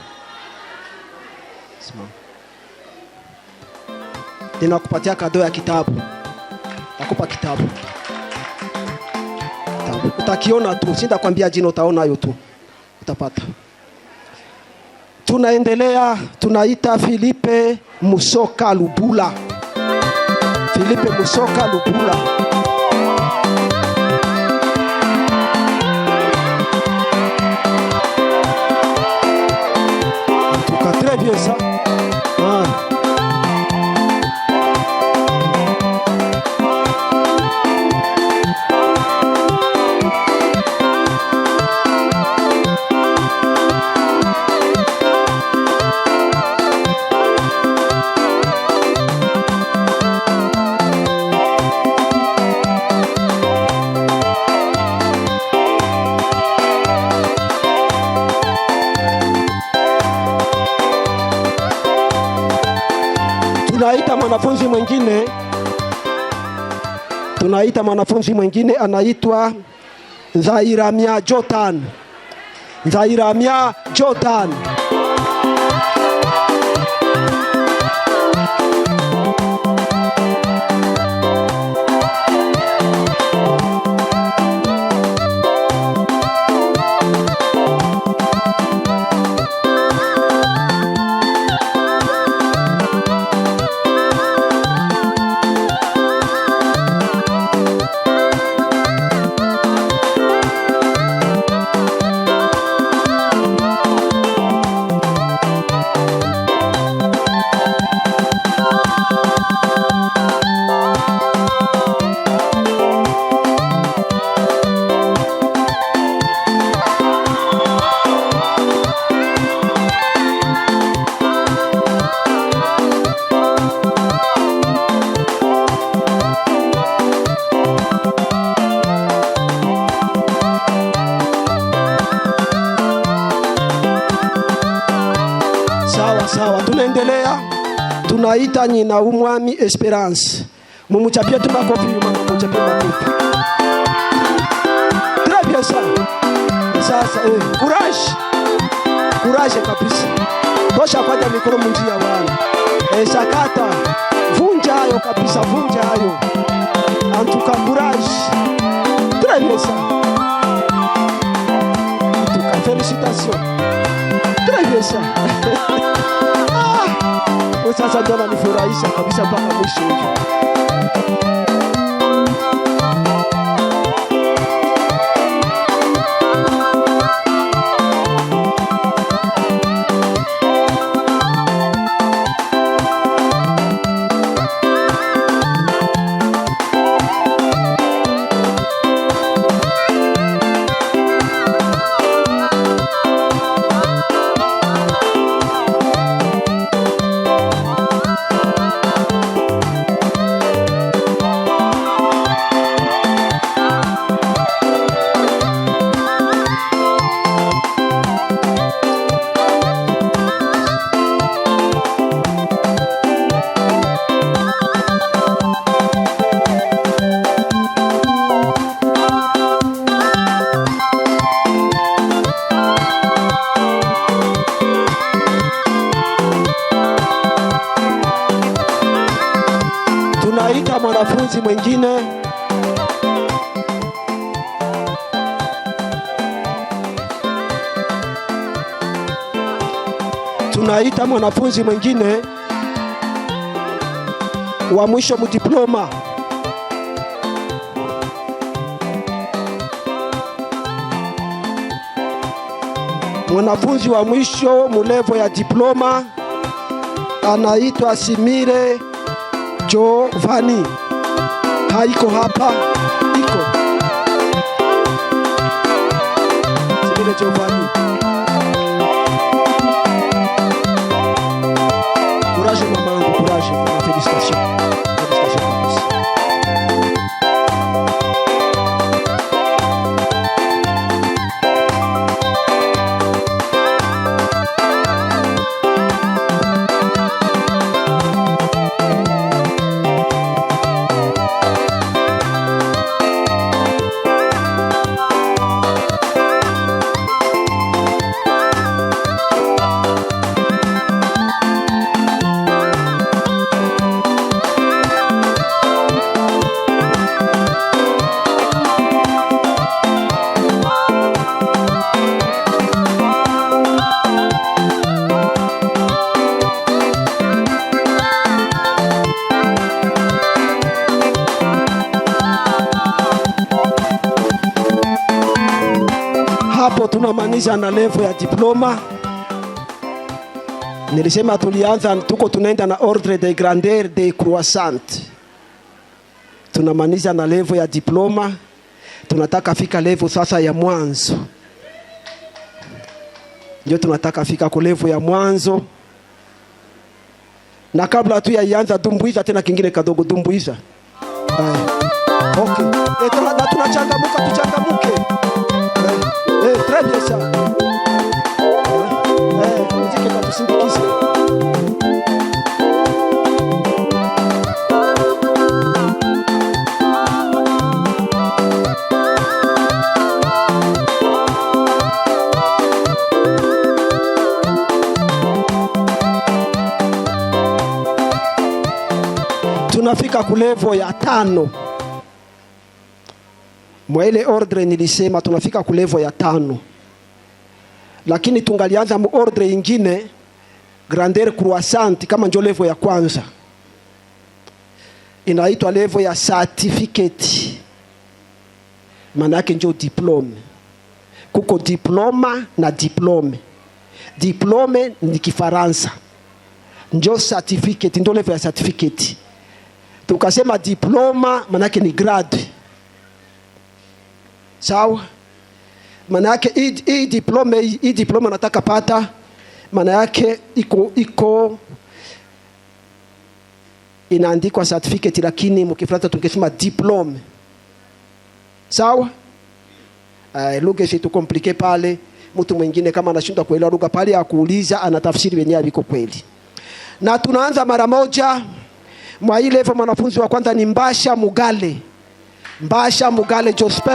Ninakupatia kado ya kitabu. Nakupa kitabu. Utakiona tu, sitakwambia jina, utaona hiyo tu. Utapata. Tunaendelea, tunaita Filipe Musoka Lubula. Très bien ça. mwanafunzi mwingine anaitwa Nzairamia Jotan. Nzairamia Jotan. Sawa, tunaendelea. Tunaita nyina umwami Esperance. Mumuchapie tu makofi, mumuchapie makofi. Très bien ça. Sasa courage kabisa. Tosha kwaja mikono munjia wana. Sakata. Vunja hayo kabisa, vunja hayo. En tout cas courage. Très bien ça. En tout cas félicitations. Très bien ça. Sasa ndo ananifurahisha kabisa mpaka mwisho. Tunaita mwanafunzi mwingine. Tunaita mwanafunzi mwingine wa mwisho mdiploma. Mwanafunzi wa mwisho mulevo ya diploma anaitwa Simire Giovanni. Haiko hapa, iko Simire Giovanni. Courage maman, courage, félicitations. Hapo tunamaanisha na level ya diploma. Nilisema tulianza tunaenda na ordre de grandeur de croissante. Tunamaanisha na level ya diploma. Tunataka fika level sasa ya mwanzo. Ndio tunataka fika kwa level ya mwanzo. Na kabla tu ya ianza dumbuiza tena kingine kadogo dumbuiza. Okay. Tunachangamuka tuchangamuke. Très bien ça. Muziki katusindikiza. tunafika kulevo ya 5. Mwa ile ordre nilisema tunafika kulevo ya 5. Lakini tungalianza mu ordre ingine grandeur croissante kama ndio level ya kwanza. Inaitwa level ya certificate. Maana yake ndio diplome. Kuko diploma na diplome. Diplome ni Kifaransa. Ndio certificate, ndio level ya certificate. Tukasema diploma maana yake ni grade. Sawa? Maana yake hii diploma nataka pata, maana yake iko inaandikwa certificate, lakini mkifuata tungesema diplome. Sawa? Lugha yetu komplike pale, mtu mwingine kama anashindwa kuelewa lugha pale akuuliza, anatafsiri wenyewe biko kweli. Na tunaanza mara moja. Mwa ile level mwanafunzi wa kwanza ni Mbasha Mugale. Mbasha Mugale Jospe.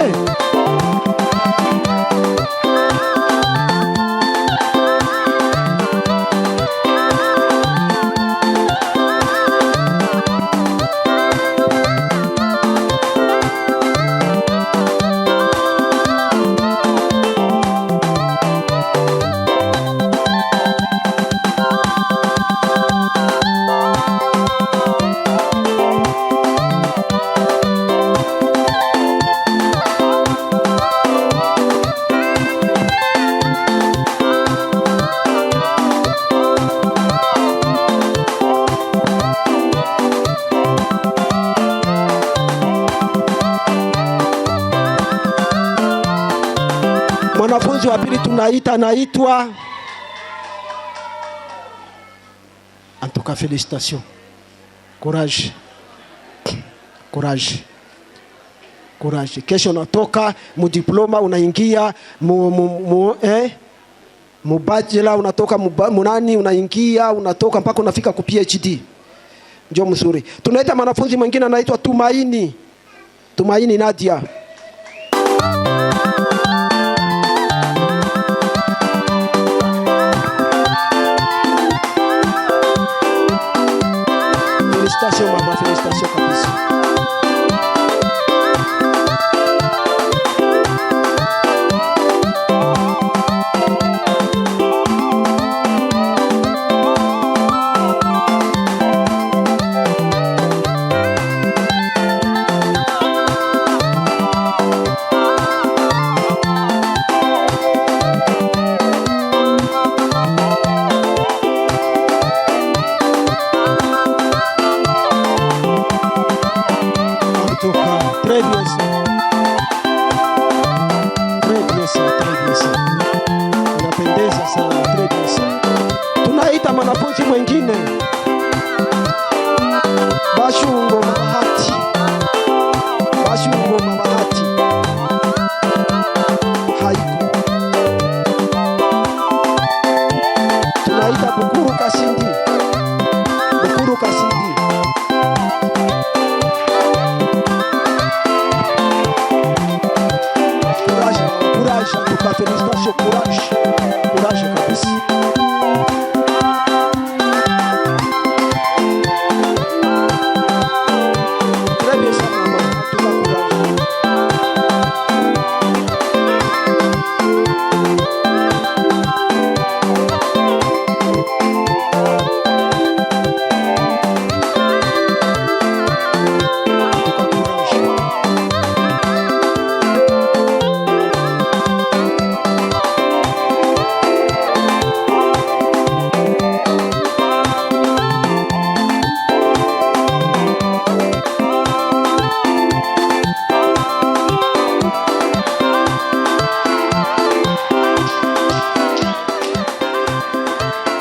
Mwanafunzi wa pili anaitwa en tout cas félicitations. Courage. Courage. Courage. Kesho unatoka mu diploma unaingia mu bachelor, unatoka munani unaingia unatoka mpaka unafika ku PhD. Ndio mzuri. Tunaita mwanafunzi mwingine anaitwa Tumaini. Tumaini Nadia. Félicitations maman, félicitations kabisa. Inapendeza sana, tunaita mwanafunzi mwingine Bashungo Mabahati. Bashungo Mabahati haiko. Tunaita Bukuru Kasindi. Bukuru Kasindi. Courage, en tout cas, félicitations, courage. Courage, kabisa. Très bien ça, maman. En tout cas, courage.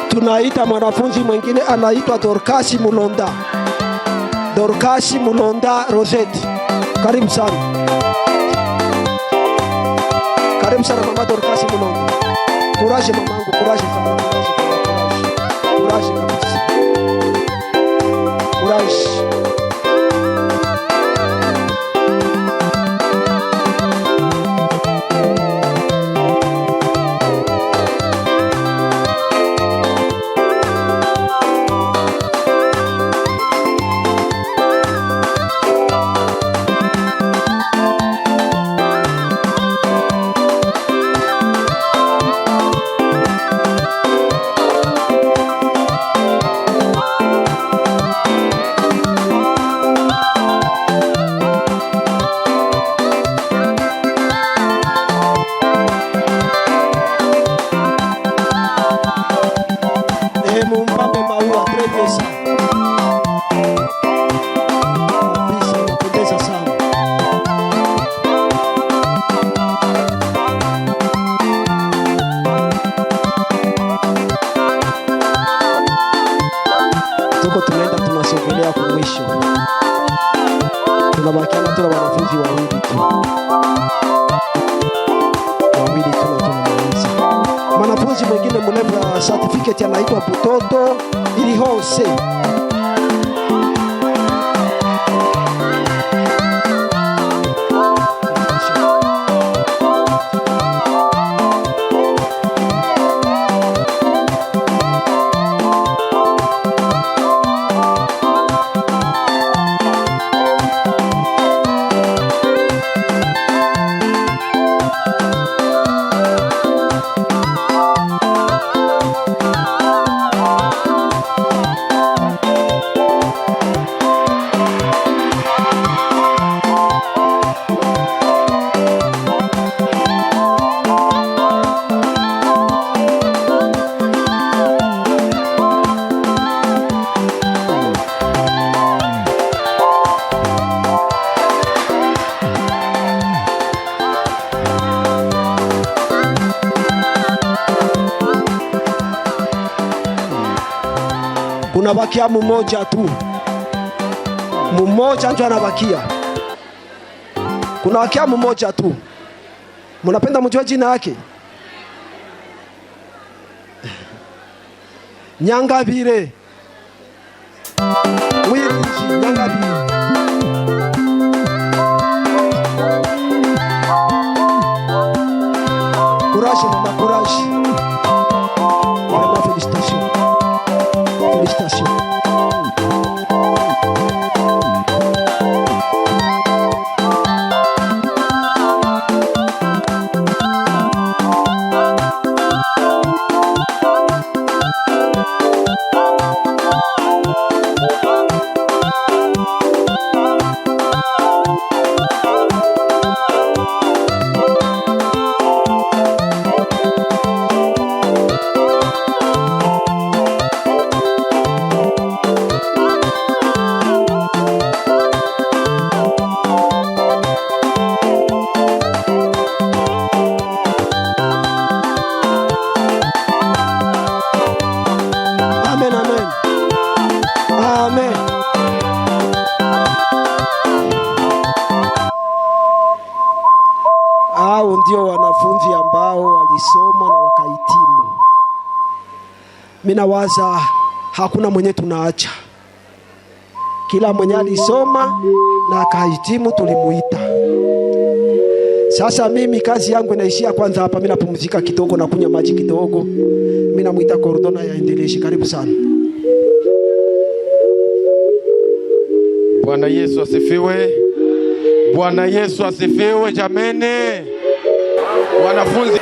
Tunaita mwanafunzi mwingine anaitwa Dorcas Mulonda. Dorcas Mulonda Rosette. Karibu sana. Karibu sana mama Dorcas Mulonda. Courage mamangu, courage sana, courage. Courage kabisa. Courage. tunabakiana tuna wanafunzi wawili tu na tunamaliza. Mwanafunzi mwingine mlevu ya certificate anaitwa Butoto ili hose. Kunabakia mmoja tu, mmoja ndio anabakia. Kunabakia mmoja tu. Mnapenda mjue jina yake? Nyangabire. Mwiriji Nyangabire. Courage mama, courage. Vraiment félicitations. Félicitations. Hao ndio wanafunzi ambao walisoma na wakahitimu. Mimi nawaza hakuna mwenye tunaacha. Kila mwenye alisoma na akahitimu tulimuita. Sasa mimi kazi yangu inaishia kwanza hapa. Mimi napumzika kidogo na kunywa maji kidogo. Mimi namuita Cordona yaendelee. Karibu sana. Bwana Yesu asifiwe. Bwana Yesu asifiwe jameni. Wanafunzi